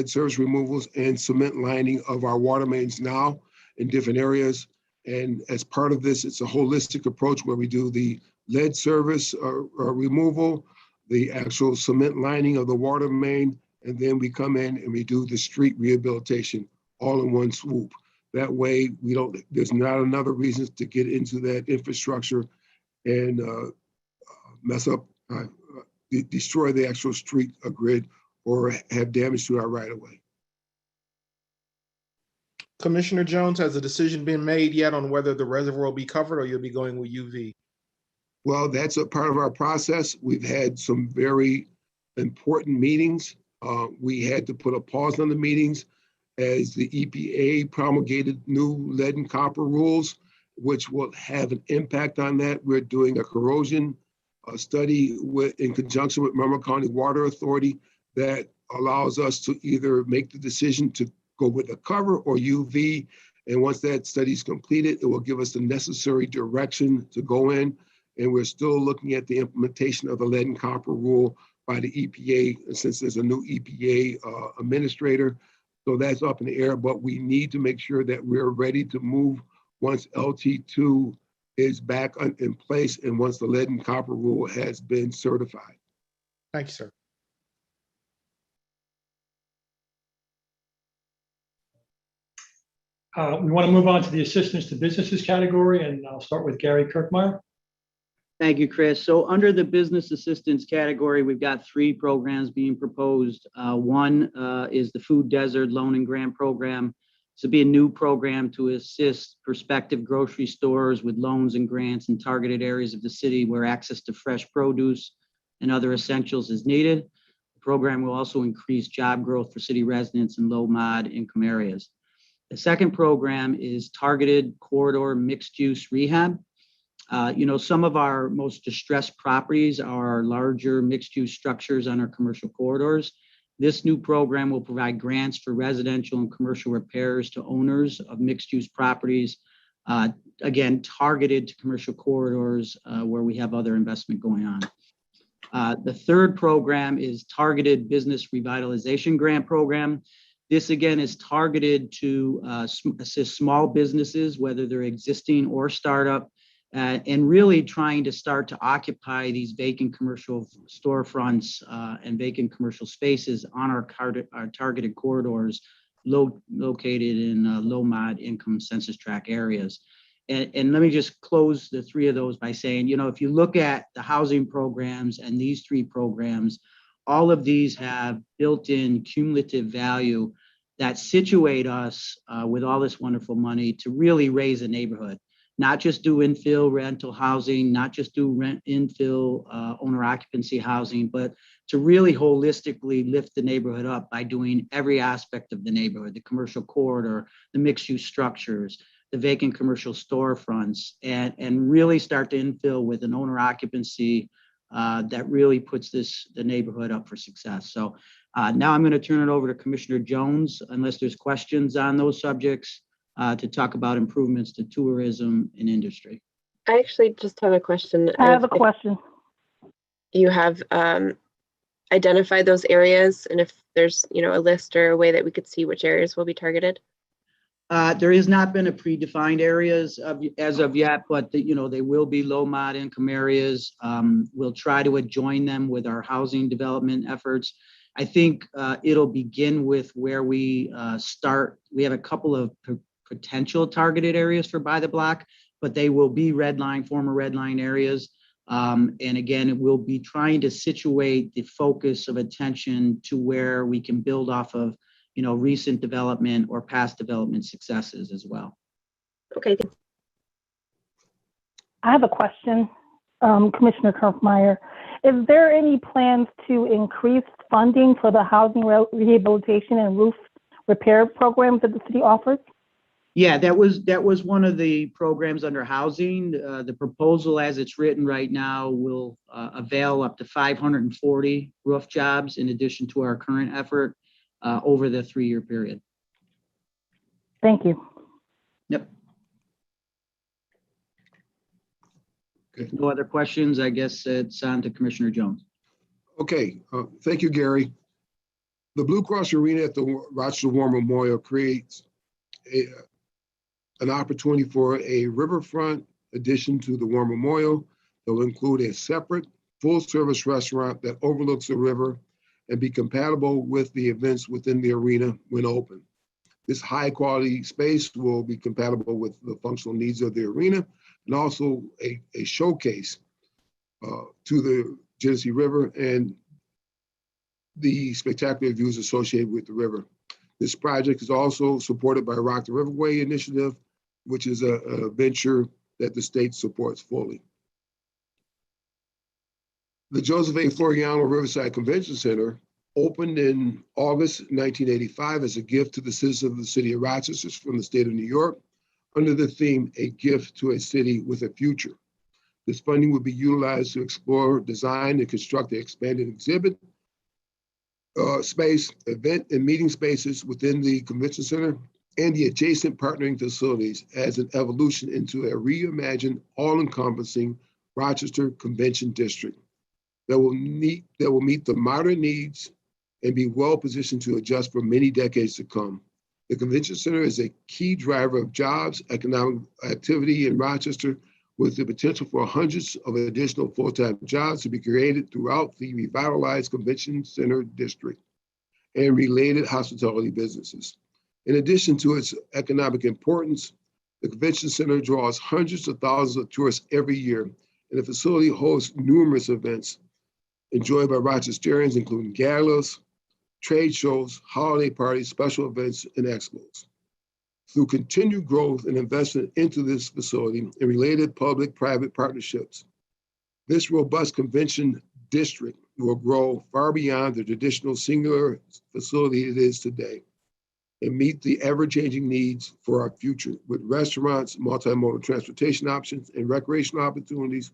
service removals and cement lining of our water mains now in different areas. And as part of this, it's a holistic approach where we do the lead service removal, the actual cement lining of the water main, and then we come in and we do the street rehabilitation all in one swoop. That way, there's not another reason to get into that infrastructure and mess up, destroy the actual street grid or have damage to our right of way. Commissioner Jones, has a decision been made yet on whether the reservoir will be covered or you'll be going with UV? Well, that's a part of our process. We've had some very important meetings. We had to put a pause on the meetings as the EPA promulgated new lead and copper rules, which will have an impact on that. We're doing a corrosion study in conjunction with Monroe County Water Authority that allows us to either make the decision to go with a cover or UV. And once that study is completed, it will give us the necessary direction to go in. And we're still looking at the implementation of the lead and copper rule by the EPA, since there's a new EPA administrator. So that's up in the air, but we need to make sure that we're ready to move once LT2 is back in place and once the lead and copper rule has been certified. Thank you, sir. We want to move on to the assistance to businesses category, and I'll start with Gary Kirkmeyer. Thank you, Chris. So under the business assistance category, we've got 3 programs being proposed. One is the Food Desert Loan and Grant Program. This will be a new program to assist prospective grocery stores with loans and grants in targeted areas of the city where access to fresh produce and other essentials is needed. The program will also increase job growth for city residents in low mod income areas. The second program is Targeted Corridor Mixed Use Rehab. Some of our most distressed properties are larger mixed-use structures on our commercial corridors. This new program will provide grants for residential and commercial repairs to owners of mixed-use properties again, targeted to commercial corridors where we have other investment going on. The third program is Targeted Business Revitalization Grant Program. This again is targeted to assist small businesses, whether they're existing or startup, and really trying to start to occupy these vacant commercial storefronts and vacant commercial spaces on our targeted corridors located in low-mod income census tract areas. And let me just close the three of those by saying, if you look at the housing programs and these three programs, all of these have built-in cumulative value that situate us with all this wonderful money to really raise a neighborhood, not just do infill rental housing, not just do infill owner occupancy housing, but to really holistically lift the neighborhood up by doing every aspect of the neighborhood, the commercial corridor, the mixed-use structures, the vacant commercial storefronts, and really start to infill with an owner occupancy that really puts the neighborhood up for success. So now I'm going to turn it over to Commissioner Jones, unless there's questions on those subjects, to talk about improvements to tourism and industry. I actually just have a question. I have a question. You have identified those areas, and if there's a list or a way that we could see which areas will be targeted? There has not been a predefined areas as of yet, but they will be low mod income areas. We'll try to adjoin them with our housing development efforts. I think it'll begin with where we start. We have a couple of potential targeted areas for by the block, but they will be former red line areas. And again, we'll be trying to situate the focus of attention to where we can build off of recent development or past development successes as well. Okay. I have a question, Commissioner Kirkmeyer. Is there any plans to increase funding for the housing rehabilitation and roof repair programs that the city offers? Yeah, that was one of the programs under housing. The proposal as it's written right now will avail up to 540 roof jobs in addition to our current effort over the 3-year period. Thank you. Yep. Okay. No other questions. I guess it's on to Commissioner Jones. Okay, thank you, Gary. The Blue Cross Arena at the Rochester War Memorial creates an opportunity for a riverfront addition to the War Memorial that will include a separate full-service restaurant that overlooks the river and be compatible with the events within the arena when open. This high-quality space will be compatible with the functional needs of the arena and also a showcase to the Genesee River and the spectacular views associated with the river. This project is also supported by Rock the Riverway Initiative, which is a venture that the state supports fully. The Joseph A. Floriano Riverside Convention Center opened in August 1985 as a gift to the citizens of the city of Rochester from the state of New York under the theme, A Gift to a City with a Future. This funding will be utilized to explore, design, and construct the expanded exhibit space, event, and meeting spaces within the convention center and the adjacent partnering facilities as an evolution into a reimagined, all-encompassing Rochester Convention District that will meet the modern needs and be well-positioned to adjust for many decades to come. The Convention Center is a key driver of jobs, economic activity in Rochester, with the potential for hundreds of additional full-time jobs to be created throughout the revitalized Convention Center District and related hospitality businesses. In addition to its economic importance, the Convention Center draws hundreds of thousands of tourists every year, and the facility hosts numerous events enjoyed by Rochesterians, including galas, trade shows, holiday parties, special events, and expos. Through continued growth and investment into this facility and related public-private partnerships, this robust convention district will grow far beyond the traditional singular facility it is today and meet the ever-changing needs for our future with restaurants, multimodal transportation options, and recreational opportunities,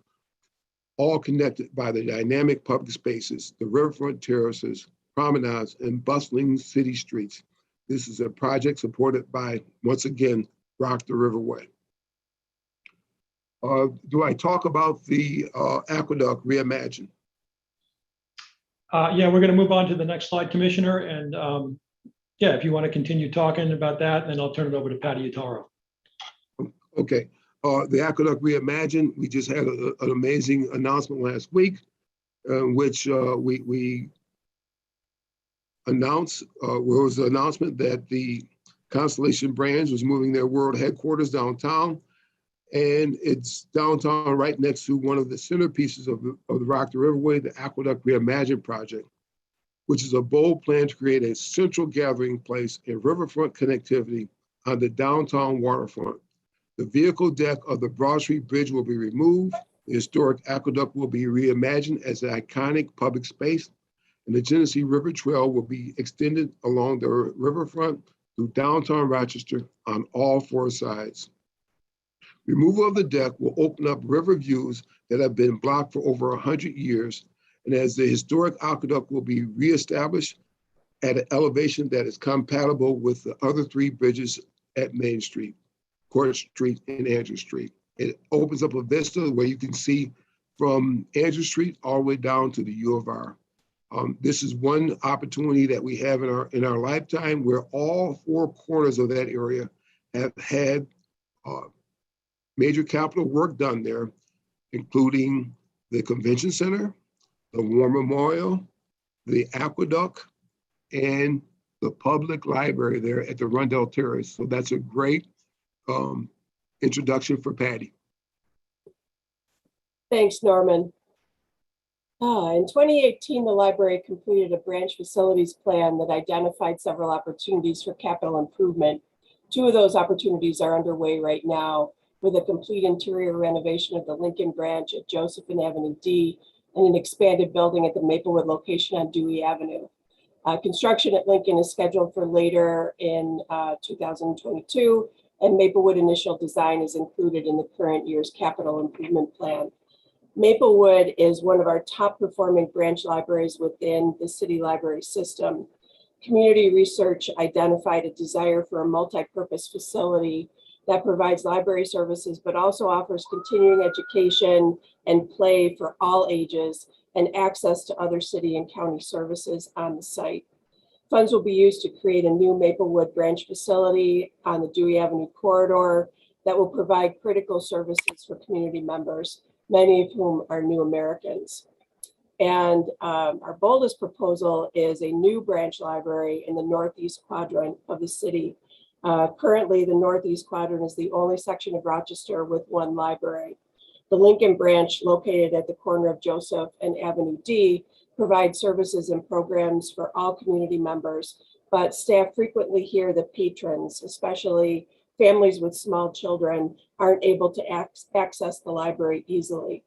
all connected by the dynamic public spaces, the riverfront terraces, promenades, and bustling city streets. This is a project supported by, once again, Rock the Riverway. Do I talk about the aqueduct reimagined? Yeah, we're going to move on to the next slide, Commissioner. And yeah, if you want to continue talking about that, then I'll turn it over to Patty Utaro. Okay. The aqueduct reimagined, we just had an amazing announcement last week, in which we announced, was the announcement that the Constellation Brands was moving their world headquarters downtown. And it's downtown right next to one of the centerpieces of the Rock the Riverway, the Aqueduct Reimagined project, which is a bold plan to create a central gathering place and riverfront connectivity on the downtown waterfront. The vehicle deck of the Broad Street Bridge will be removed. The historic aqueduct will be reimagined as an iconic public space, and the Genesee River Trail will be extended along the riverfront through downtown Rochester on all four sides. Removal of the deck will open up river views that have been blocked for over 100 years, and as the historic aqueduct will be reestablished at an elevation that is compatible with the other three bridges at Main Street, Court Street, and Andrew Street. It opens up a vista where you can see from Andrew Street all the way down to the U of R. This is one opportunity that we have in our lifetime where all four corners of that area have had major capital work done there, including the Convention Center, the War Memorial, the Aqueduct, and the public library there at the Rundell Terrace. So that's a great introduction for Patty. Thanks, Norman. In 2018, the library completed a branch facilities plan that identified several opportunities for capital improvement. Two of those opportunities are underway right now, with a complete interior renovation of the Lincoln branch at Joseph and Avenue D and an expanded building at the Maplewood location on Dewey Avenue. Construction at Lincoln is scheduled for later in 2022, and Maplewood initial design is included in the current year's capital improvement plan. Maplewood is one of our top performing branch libraries within the city library system. Community research identified a desire for a multi-purpose facility that provides library services, but also offers continuing education and play for all ages and access to other city and county services on the site. Funds will be used to create a new Maplewood branch facility on the Dewey Avenue corridor that will provide critical services for community members, many of whom are new Americans. And our boldest proposal is a new branch library in the northeast quadrant of the city. Currently, the northeast quadrant is the only section of Rochester with one library. The Lincoln branch, located at the corner of Joseph and Avenue D, provides services and programs for all community members, but staff frequently hear that patrons, especially families with small children, aren't able to access the library easily.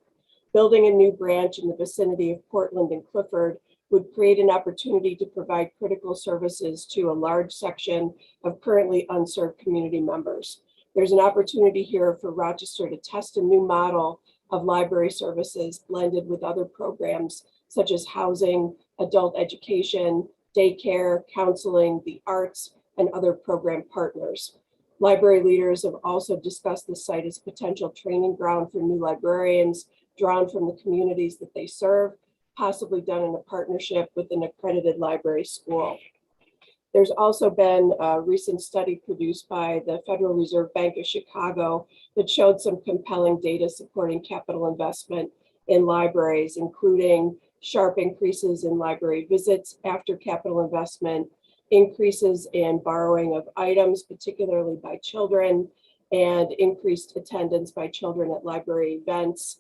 Building a new branch in the vicinity of Portland and Clifford would create an opportunity to provide critical services to a large section of currently unserved community members. There's an opportunity here for Rochester to test a new model of library services blended with other programs such as housing, adult education, daycare, counseling, the arts, and other program partners. Library leaders have also discussed the site as a potential training ground for new librarians drawn from the communities that they serve, possibly done in a partnership with an accredited library school. There's also been a recent study produced by the Federal Reserve Bank of Chicago that showed some compelling data supporting capital investment in libraries, including sharp increases in library visits after capital investment, increases in borrowing of items, particularly by children, and increased attendance by children at library events,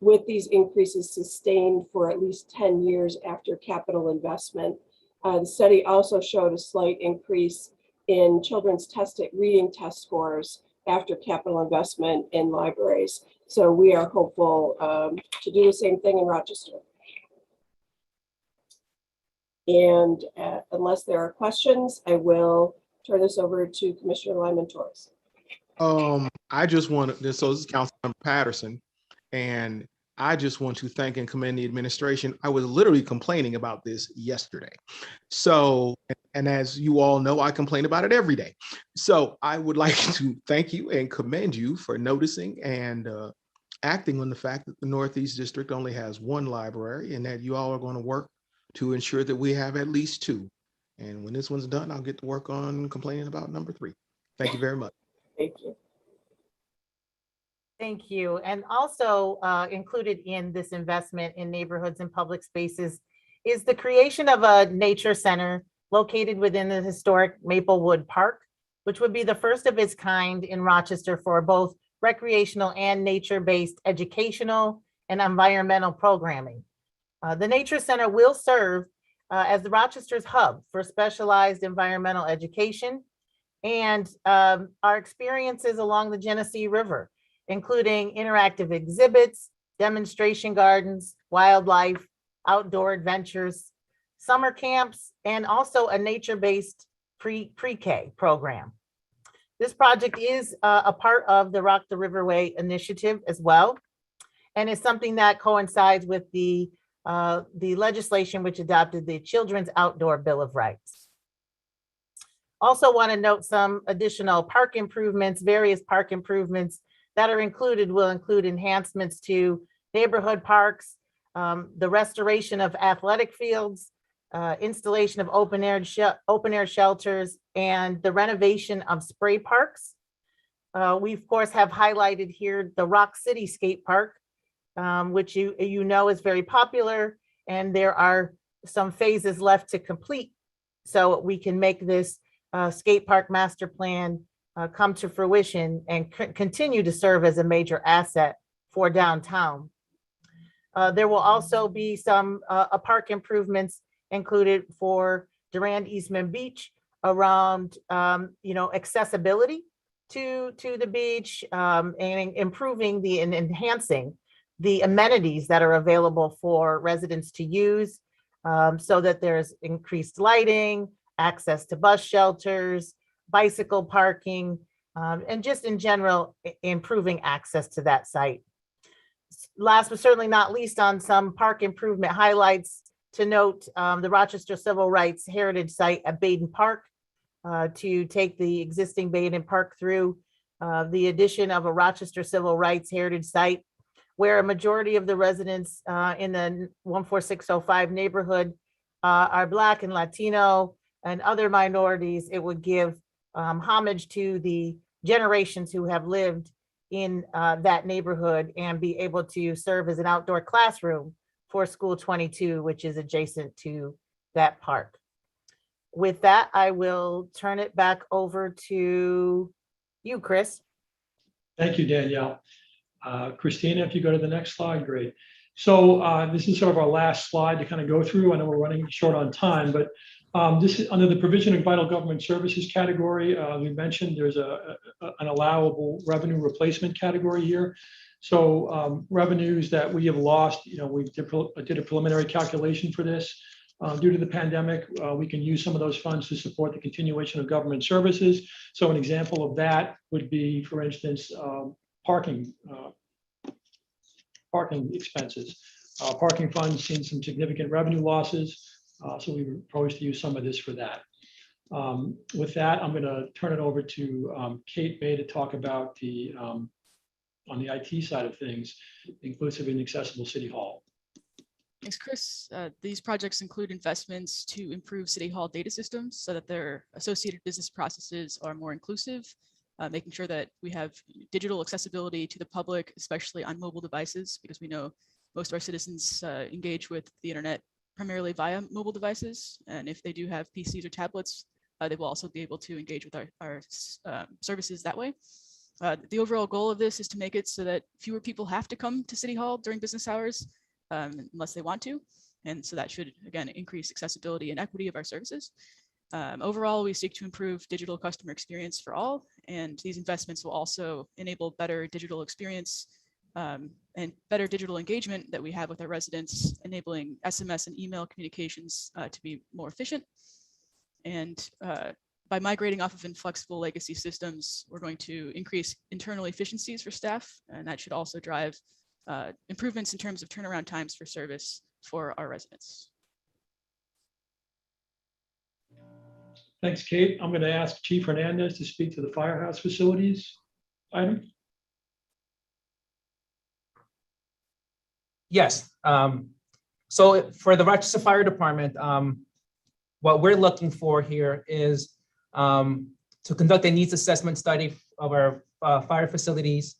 with these increases sustained for at least 10 years after capital investment. The study also showed a slight increase in children's reading test scores after capital investment in libraries. So we are hopeful to do the same thing in Rochester. And unless there are questions, I will turn this over to Commissioner Lyman-Torres. I just want to, so this is Councilmember Patterson, and I just want to thank and commend the administration. I was literally complaining about this yesterday. So, and as you all know, I complain about it every day. So I would like to thank you and commend you for noticing and acting on the fact that the Northeast District only has one library and that you all are going to work to ensure that we have at least two. And when this one's done, I'll get to work on complaining about number 3. Thank you very much. Thank you. Thank you. And also included in this investment in neighborhoods and public spaces is the creation of a nature center located within the historic Maplewood Park, which would be the first of its kind in Rochester for both recreational and nature-based educational and environmental programming. The Nature Center will serve as the Rochester's hub for specialized environmental education and our experiences along the Genesee River, including interactive exhibits, demonstration gardens, wildlife, outdoor adventures, summer camps, and also a nature-based pre-K program. This project is a part of the Rock the Riverway initiative as well, and is something that coincides with the legislation which adopted the Children's Outdoor Bill of Rights. Also want to note some additional park improvements, various park improvements that are included will include enhancements to neighborhood parks, the restoration of athletic fields, installation of open air shelters, and the renovation of spray parks. We of course have highlighted here the Rock City Skate Park, which you know is very popular, and there are some phases left to complete so we can make this skate park master plan come to fruition and continue to serve as a major asset for downtown. There will also be some park improvements included for Durand Eastman Beach around accessibility to the beach, and improving and enhancing the amenities that are available for residents to use, so that there's increased lighting, access to bus shelters, bicycle parking, and just in general, improving access to that site. Last but certainly not least, on some park improvement highlights to note, the Rochester Civil Rights Heritage Site at Baden Park, to take the existing Baden Park through the addition of a Rochester Civil Rights Heritage Site, where a majority of the residents in the 14605 neighborhood are Black and Latino and other minorities. It would give homage to the generations who have lived in that neighborhood and be able to serve as an outdoor classroom for School 22, which is adjacent to that park. With that, I will turn it back over to you, Chris. Thank you, Danielle. Christina, if you go to the next slide, great. So this is sort of our last slide to kind of go through. I know we're running short on time, but this is under the provision of vital government services category. We mentioned there's an allowable revenue replacement category here. So revenues that we have lost, we did a preliminary calculation for this. Due to the pandemic, we can use some of those funds to support the continuation of government services. So an example of that would be, for instance, parking expenses. Parking funds seen some significant revenue losses. So we propose to use some of this for that. With that, I'm going to turn it over to Kate May to talk about the on the IT side of things, inclusive and accessible City Hall. Thanks, Chris. These projects include investments to improve City Hall data systems so that their associated business processes are more inclusive, making sure that we have digital accessibility to the public, especially on mobile devices, because we know most of our citizens engage with the internet primarily via mobile devices. And if they do have PCs or tablets, they will also be able to engage with our services that way. The overall goal of this is to make it so that fewer people have to come to City Hall during business hours unless they want to. And so that should, again, increase accessibility and equity of our services. Overall, we seek to improve digital customer experience for all, and these investments will also enable better digital experience and better digital engagement that we have with our residents, enabling SMS and email communications to be more efficient. And by migrating off of inflexible legacy systems, we're going to increase internal efficiencies for staff, and that should also drive improvements in terms of turnaround times for service for our residents. Thanks, Kate. I'm going to ask Chief Hernandez to speak to the firehouse facilities item. Yes. So for the Rochester Fire Department, what we're looking for here is to conduct a needs assessment study of our fire facilities,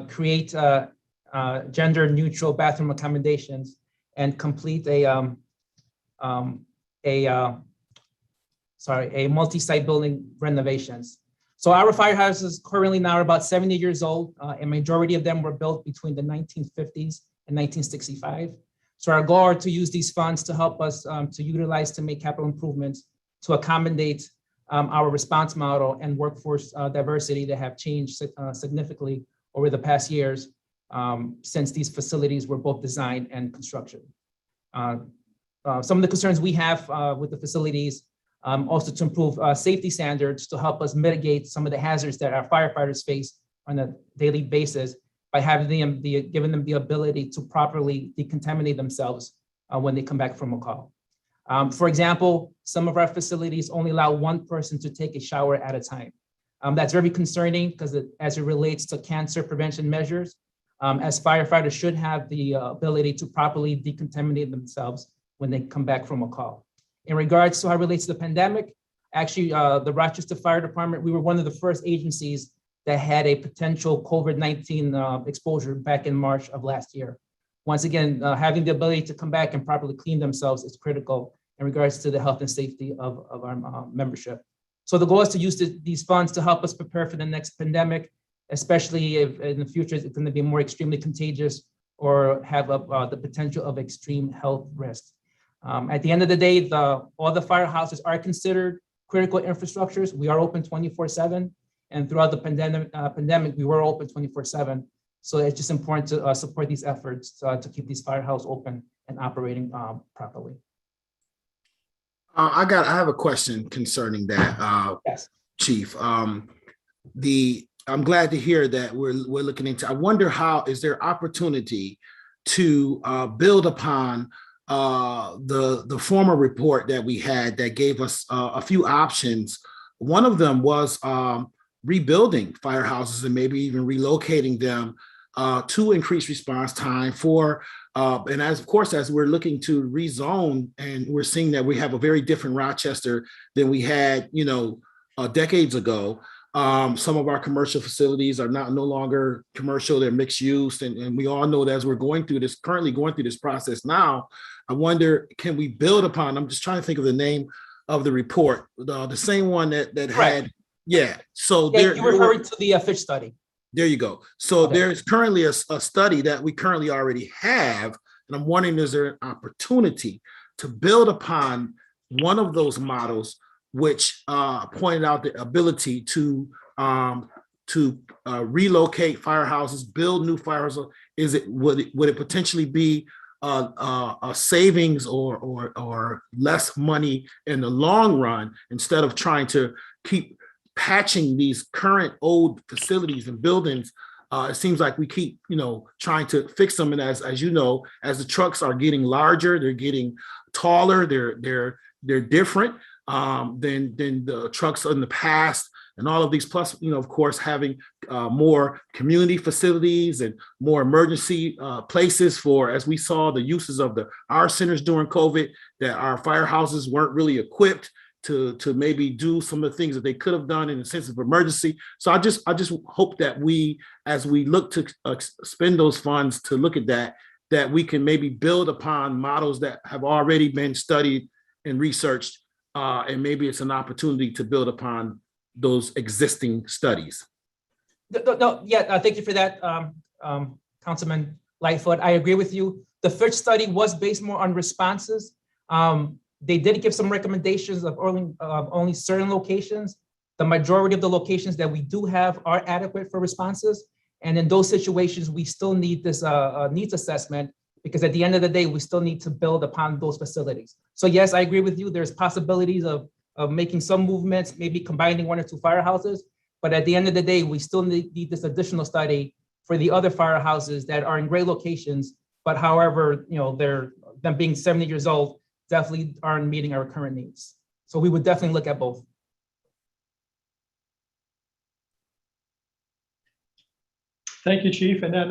create gender neutral bathroom accommodations, and complete a multi-site building renovations. So our firehouses currently now are about 70 years old, and majority of them were built between the 1950s and 1965. So our goal is to use these funds to help us to utilize to make capital improvements to accommodate our response model and workforce diversity that have changed significantly over the past years since these facilities were both designed and constructed. Some of the concerns we have with the facilities also to improve safety standards to help us mitigate some of the hazards that our firefighters face on a daily basis by having them giving them the ability to properly decontaminate themselves when they come back from a call. For example, some of our facilities only allow one person to take a shower at a time. That's very concerning because as it relates to cancer prevention measures, as firefighters should have the ability to properly decontaminate themselves when they come back from a call. In regards to how it relates to the pandemic, actually, the Rochester Fire Department, we were one of the first agencies that had a potential COVID-19 exposure back in March of last year. Once again, having the ability to come back and properly clean themselves is critical in regards to the health and safety of our membership. So the goal is to use these funds to help us prepare for the next pandemic, especially if in the future it's going to be more extremely contagious or have the potential of extreme health risks. At the end of the day, all the firehouses are considered critical infrastructures. We are open 24/7, and throughout the pandemic, we were open 24/7. So it's just important to support these efforts to keep these firehouses open and operating properly. I have a question concerning that, yes. Chief. I'm glad to hear that we're looking into. I wonder is there opportunity to build upon the former report that we had that gave us a few options. One of them was rebuilding firehouses and maybe even relocating them to increase response time for, and as we're looking to rezone, and we're seeing that we have a very different Rochester than we had, decades ago. Some of our commercial facilities are no longer commercial, they're mixed use. And we all know that as we're currently going through this process now, I wonder, can we build upon, I'm just trying to think of the name of the report, the same one that had, yeah. So yeah, you're referring to the Fitch study. There you go. So there's currently a study that we currently already have. And I'm wondering, is there an opportunity to build upon one of those models which pointed out the ability to relocate firehouses, build new firehouses? Would it potentially be a savings or less money in the long run instead of trying to keep patching these current old facilities and buildings? It seems like we keep, trying to fix them, and as you know, as the trucks are getting larger, they're getting taller, they're different than the trucks in the past, and all of these. Plus, of course, having more community facilities and more emergency places for, as we saw, the uses of our centers during COVID, that our firehouses weren't really equipped to maybe do some of the things that they could have done in a sense of emergency. So I just hope that as we look to spend those funds to look at that we can maybe build upon models that have already been studied and researched, and maybe it's an opportunity to build upon those existing studies. Thank you for that, Councilman Lightfoot. I agree with you. The Fitch study was based more on responses. They did give some recommendations of only certain locations. The majority of the locations that we do have are adequate for responses. And in those situations, we still need this needs assessment, because at the end of the day, we still need to build upon those facilities. So yes, I agree with you. There's possibilities of making some movements, maybe combining one or two firehouses. But at the end of the day, we still need this additional study for the other firehouses that are in great locations, but however, them being 70 years old definitely aren't meeting our current needs. So we would definitely look at both. Thank you, Chief. And then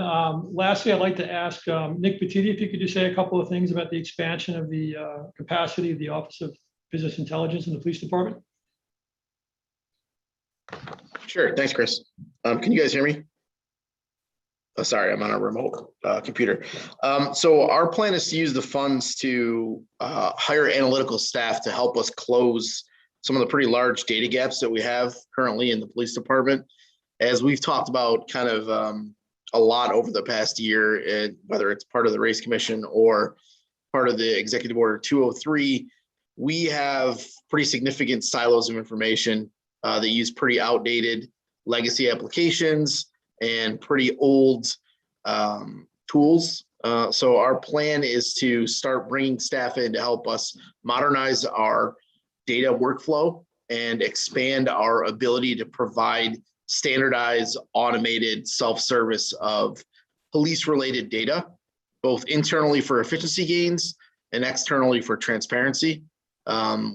lastly, I'd like to ask Nick Petiti if you could just say a couple of things about the expansion of the capacity of the Office of Business Intelligence in the Police Department. Sure. Thanks, Chris. Can you guys hear me? Oh, sorry, I'm on a remote computer. So our plan is to use the funds to hire analytical staff to help us close some of the pretty large data gaps that we have currently in the police department. As we've talked about kind of a lot over the past year, whether it's part of the Race Commission or part of the Executive Order 203, we have pretty significant silos of information that use pretty outdated legacy applications and pretty old tools. So our plan is to start bringing staff in to help us modernize our data workflow and expand our ability to provide standardized, automated self-service of police-related data, both internally for efficiency gains and externally for transparency,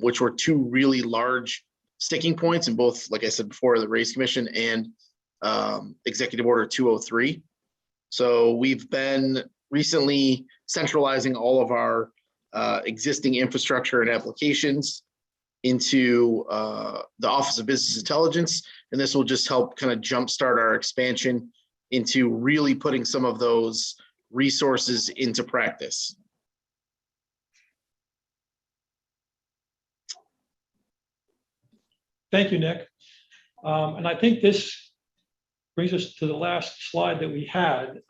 which were two really large sticking points in both, like I said before, the Race Commission and Executive Order 203. So we've been recently centralizing all of our existing infrastructure and applications into the Office of Business Intelligence. And this will just help kind of jumpstart our expansion into really putting some of those resources into practice. Thank you, Nick. And I think this brings us to the last slide that we had.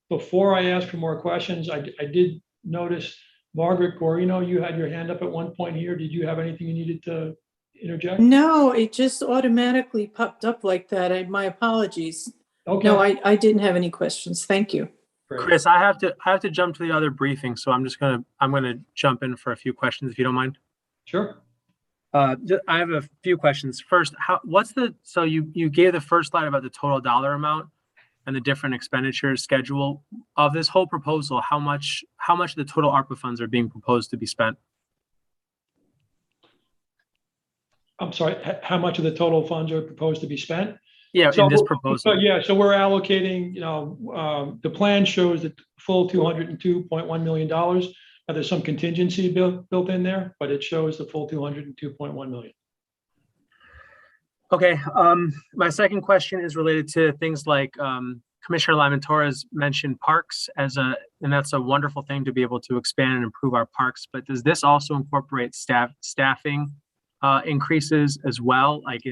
Before I ask for more questions, I did notice, Margaret Guarino, you had your hand up at one point here. Did you have anything you needed to interject? No, it just automatically popped up like that. My apologies. Okay. No, I didn't have any questions. Thank you. Great. Chris, I have to jump to the other briefing, so I'm gonna jump in for a few questions if you don't mind. Sure. I have a few questions. First, so you gave the first slide about the total dollar amount and the different expenditure schedule of this whole proposal. How much of the total ARPA funds are being proposed to be spent? I'm sorry, how much of the total funds are proposed to be spent? Yeah, so, in this proposal. So we're allocating, the plan shows that full $202.1 million. Now, there's some contingency built in there, but it shows the full $202.1 million. Okay, my second question is related to things like Commissioner Lyman Torres mentioned parks and that's a wonderful thing to be able to expand and improve our parks. But does this also incorporate staffing increases as well? Like,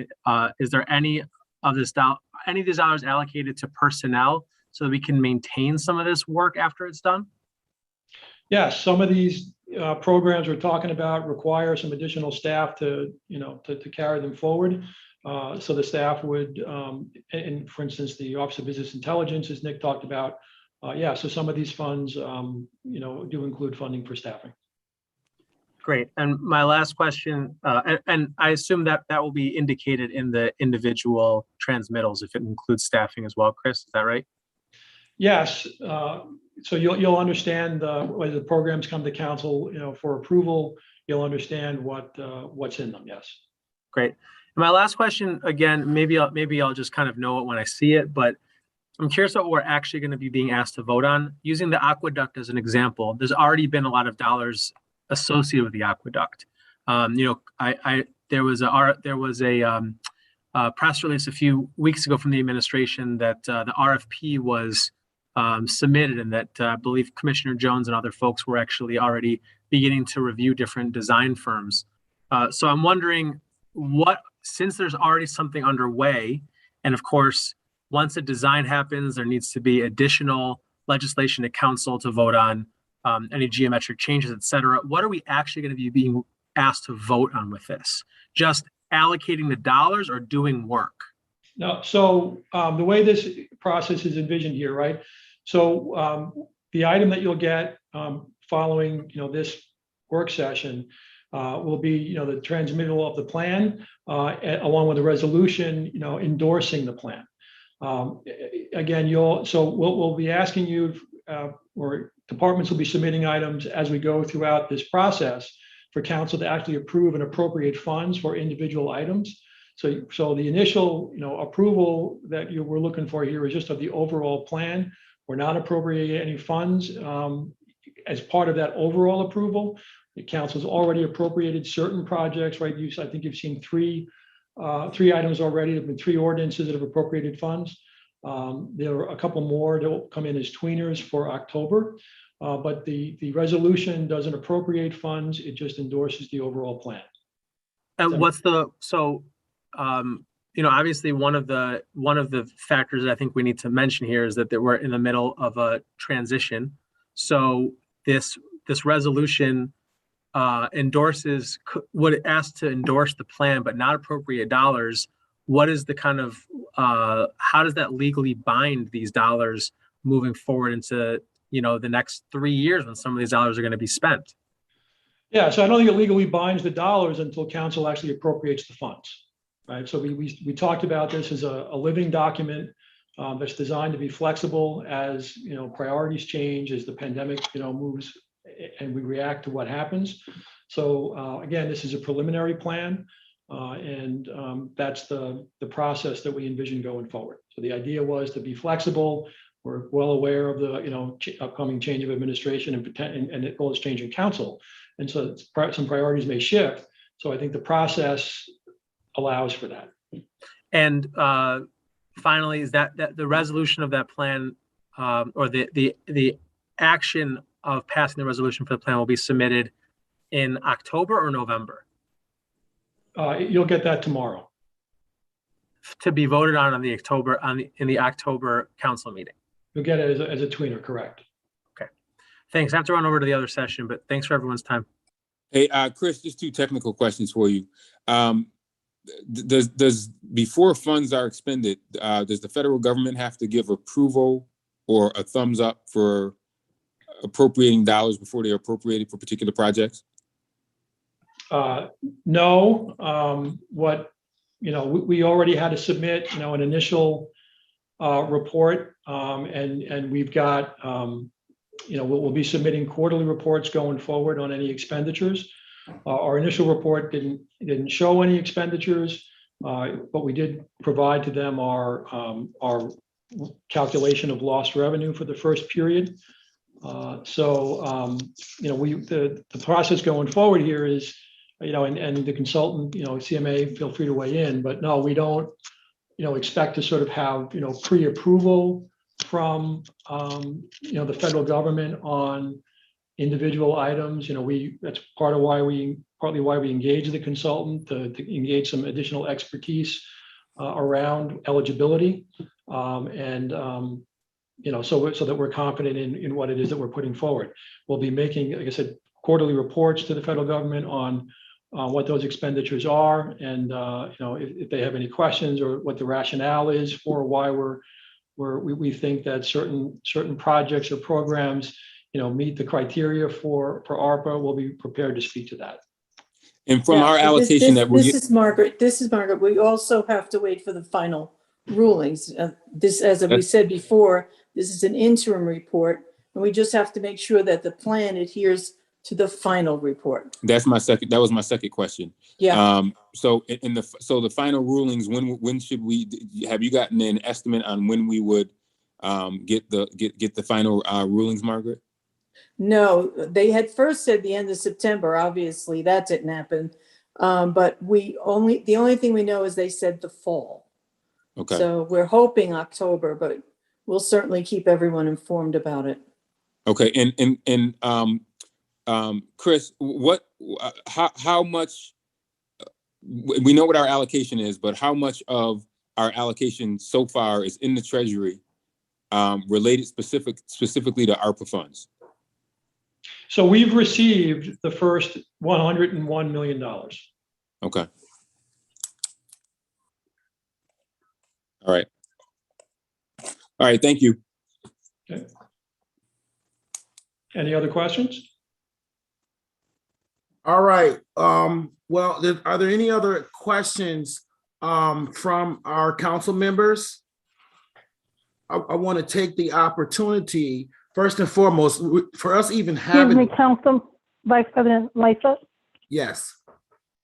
is there any of these dollars allocated to personnel so that we can maintain some of this work after it's done? Yes, some of these programs we're talking about require some additional staff to carry them forward. So the staff would, and for instance, the Office of Business Intelligence, as Nick talked about, so some of these funds, do include funding for staffing. Great. And my last question, and I assume that will be indicated in the individual transmittals if it includes staffing as well, Chris, is that right? Yes. So you'll understand when the programs come to council, for approval, you'll understand what's in them. Yes. Great. And my last question, again, maybe I'll just kind of know it when I see it, but I'm curious what we're actually going to be being asked to vote on. Using the aqueduct as an example, there's already been a lot of dollars associated with the aqueduct. There was a press release a few weeks ago from the administration that the RFP was submitted, and that I believe Commissioner Jones and other folks were actually already beginning to review different design firms. So I'm wondering since there's already something underway, and of course, once a design happens, there needs to be additional legislation to council to vote on any geometric changes, et cetera. What are we actually going to be being asked to vote on with this? Just allocating the dollars or doing work? No. So the way this process is envisioned here, right? So the item that you'll get following, this work session will be, the transmittal of the plan along with a resolution, endorsing the plan. Again, we'll be asking you, or departments will be submitting items as we go throughout this process for council to actually approve and appropriate funds for individual items. So the initial, approval that we're looking for here is just of the overall plan. We're not appropriating any funds as part of that overall approval. The council's already appropriated certain projects, right? I think you've seen three items already. There have been 3 ordinances that have appropriated funds. There are a couple more that will come in as tweeners for October. But the resolution doesn't appropriate funds. It just endorses the overall plan. And obviously one of the factors that I think we need to mention here is that we're in the middle of a transition. So this resolution would ask to endorse the plan, but not appropriate dollars. What is the kind of, how does that legally bind these dollars moving forward into, the next 3 years when some of these dollars are going to be spent? Yeah, so I don't think it legally binds the dollars until council actually appropriates the funds, right? So we talked about this as a living document that's designed to be flexible as, priorities change, as the pandemic, moves and we react to what happens. So again, this is a preliminary plan and that's the process that we envision going forward. So the idea was to be flexible. We're well aware of the upcoming change of administration and as well as change in council. And so some priorities may shift. So I think the process allows for that. And finally, is that the resolution of that plan or the action of passing the resolution for the plan will be submitted in October or November? You'll get that tomorrow. To be voted on in the October council meeting. You'll get it as a tweener, correct? Okay. Thanks. I have to run over to the other session, but thanks for everyone's time. Hey, Chris, just 2 technical questions for you. Does before funds are expended, does the federal government have to give approval or a thumbs up for appropriating dollars before they're appropriated for particular projects? No. We already had to submit, an initial report, and we've got, we'll be submitting quarterly reports going forward on any expenditures. Our initial report didn't show any expenditures, but we did provide to them our calculation of lost revenue for the first period. The process going forward here is, and the consultant, CMA, feel free to weigh in, but no, we don't, expect to sort of have, pre-approval from, the federal government on individual items. That's partly why we engage the consultant to engage some additional expertise around eligibility. So that we're confident in what it is that we're putting forward. We'll be making, like I said, quarterly reports to the federal government on what those expenditures are, and if they have any questions or what the rationale is for why we think that certain projects or programs meet the criteria for ARPA, we'll be prepared to speak to that. And from our allocation this is Margaret. We also have to wait for the final rulings. As we said before, this is an interim report, and we just have to make sure that the plan adheres to the final report. That was my second question. Yeah. So the final rulings, when should have you gotten an estimate on when we would get the final rulings, Margaret? No, they had first said the end of September. Obviously, that didn't happen. But the only thing we know is they said the fall. Okay. So we're hoping October, but we'll certainly keep everyone informed about it. Okay. And Chris, how much, we know what our allocation is, but how much of our allocation so far is in the Treasury related specifically to ARPA funds? So we've received the first $101 million. Okay. All right. Thank you. Okay. Any other questions? All right. Well, are there any other questions from our council members? I want to take the opportunity, first and foremost, for us even Excuse me, having, Council Vice President Lightfoot. yes.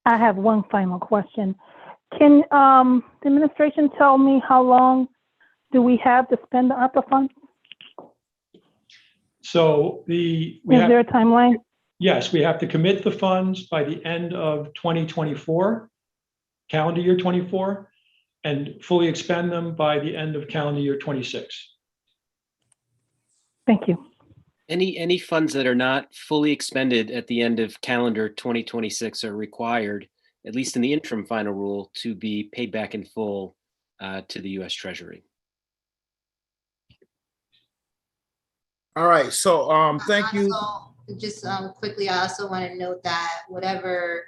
I have one final question. Can the administration tell me how long do we have to spend the ARPA funds? So is there a timeline? Yes, we have to commit the funds by the end of 2024, calendar year 24, and fully expend them by the end of calendar year 26. Thank you. Any funds that are not fully expended at the end of calendar 2026 are required, at least in the interim final rule, to be paid back in full to the U.S. Treasury. All right, so thank you. Just quickly, I also want to note that whatever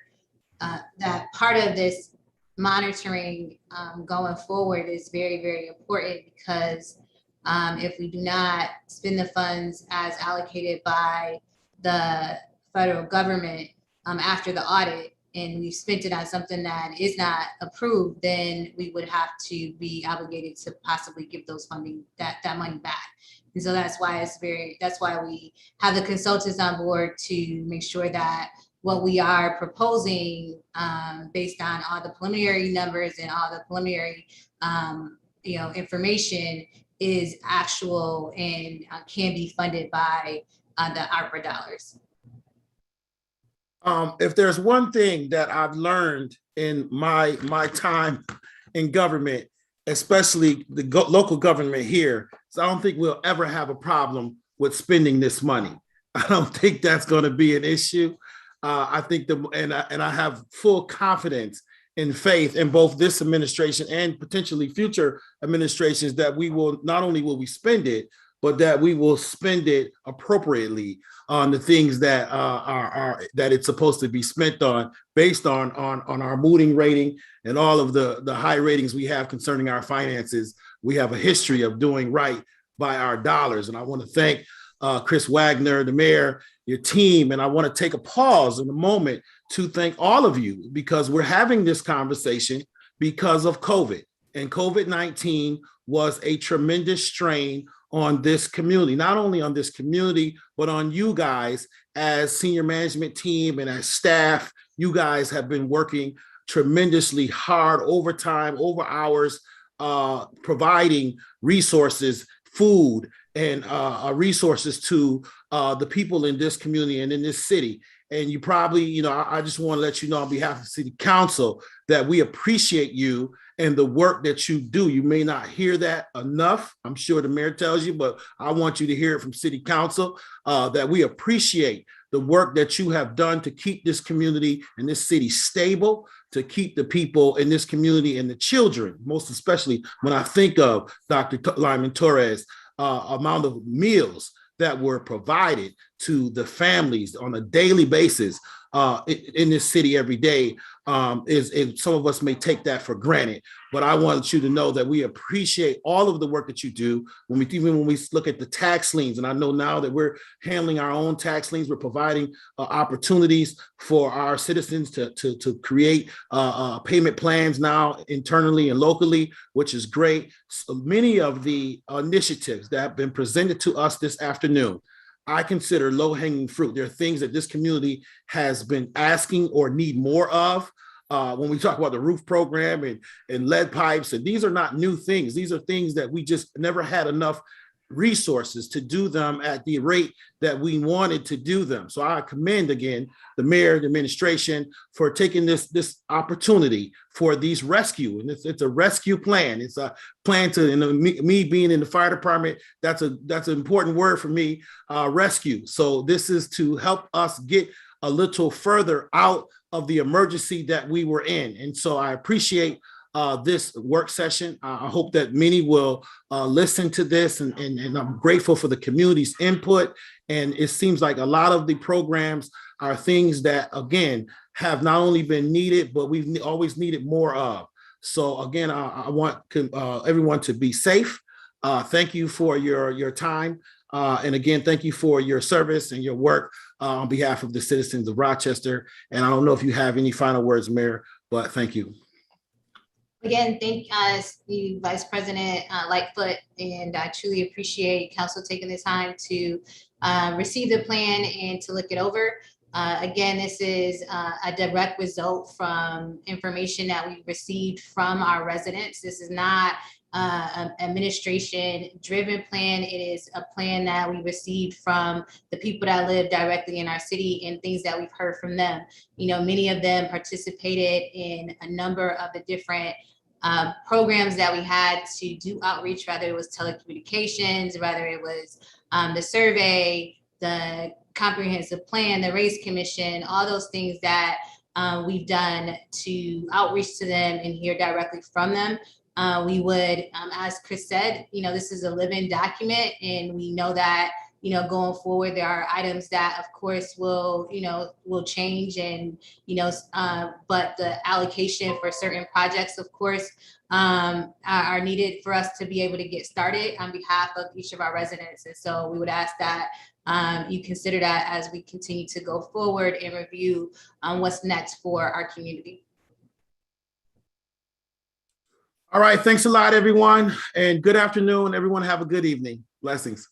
that part of this monitoring going forward is very, very important, because if we do not spend the funds as allocated by the federal government after the audit, and we've spent it on something that is not approved, then we would have to be obligated to possibly give those funding, that money back. And so that's why we have the consultants on board to make sure that what we are proposing, based on all the preliminary numbers and all the preliminary information, is actual and can be funded by the ARPA dollars. If there's one thing that I've learned in my time in government, especially the local government here, so I don't think we'll ever have a problem with spending this money. I don't think that's going to be an issue. I think and I have full confidence and faith in both this administration and potentially future administrations that we will, not only will we spend it, but that we will spend it appropriately on the things that that it's supposed to be spent on, based on our Moody's rating and all of the high ratings we have concerning our finances. We have a history of doing right by our dollars. And I want to thank Chris Wagner, the mayor, your team. And I want to take a pause in a moment to thank all of you, because we're having this conversation because of COVID. And COVID-19 was a tremendous strain on this community, not only on this community, but on you guys as senior management team and as staff. You guys have been working tremendously hard, overtime, over hours, providing resources, food, and resources to the people in this community and in this city. And you probably, I just want to let you know on behalf of City Council that we appreciate you and the work that you do. You may not hear that enough. I'm sure the mayor tells you, but I want you to hear it from City Council, that we appreciate the work that you have done to keep this community and this city stable, to keep the people in this community and the children, most especially when I think of Dr. Lyman Torres, amount of meals that were provided to the families on a daily basis in this city every day. Is some of us may take that for granted, but I want you to know that we appreciate all of the work that you do. Even when we look at the tax liens, and I know now that we're handling our own tax liens, we're providing opportunities for our citizens to create payment plans now internally and locally, which is great. So many of the initiatives that have been presented to us this afternoon, I consider low-hanging fruit. There are things that this community has been asking or need more of. When we talk about the roof program and lead pipes, and these are not new things. These are things that we just never had enough resources to do them at the rate that we wanted to do them. So I commend again the mayor, the administration, for taking this opportunity for these rescue. And it's a rescue plan. It's a plan to, and me being in the fire department, that's an important word for me, rescue. So this is to help us get a little further out of the emergency that we were in. And so I appreciate this work session. I hope that many will listen to this, and I'm grateful for the community's input. And it seems like a lot of the programs are things that, again, have not only been needed, but we've always needed more of. So again, I want everyone to be safe. Thank you for your time. And again, thank you for your service and your work on behalf of the citizens of Rochester. And I don't know if you have any final words, Mayor, but thank you. Again, thank you, Vice President Lightfoot, and I truly appreciate council taking the time to receive the plan and to look it over. Again, this is a direct result from information that we received from our residents. This is not an administration-driven plan. It is a plan that we received from the people that live directly in our city and things that we've heard from them. You know, many of them participated in a number of the different programs that we had to do outreach, whether it was telecommunications, whether it was the survey, the comprehensive plan, the race commission, all those things that we've done to outreach to them and hear directly from them. We would, as Chris said, you know, this is a living document, and we know that, you know, going forward, there are items that, of course, will, you know, will change, and, you know, but the allocation for certain projects, of course, are needed for us to be able to get started on behalf of each of our residents. And so we would ask that you consider that as we continue to go forward and review what's next for our community. All right, thanks a lot, everyone, and good afternoon. Everyone have a good evening. Blessings.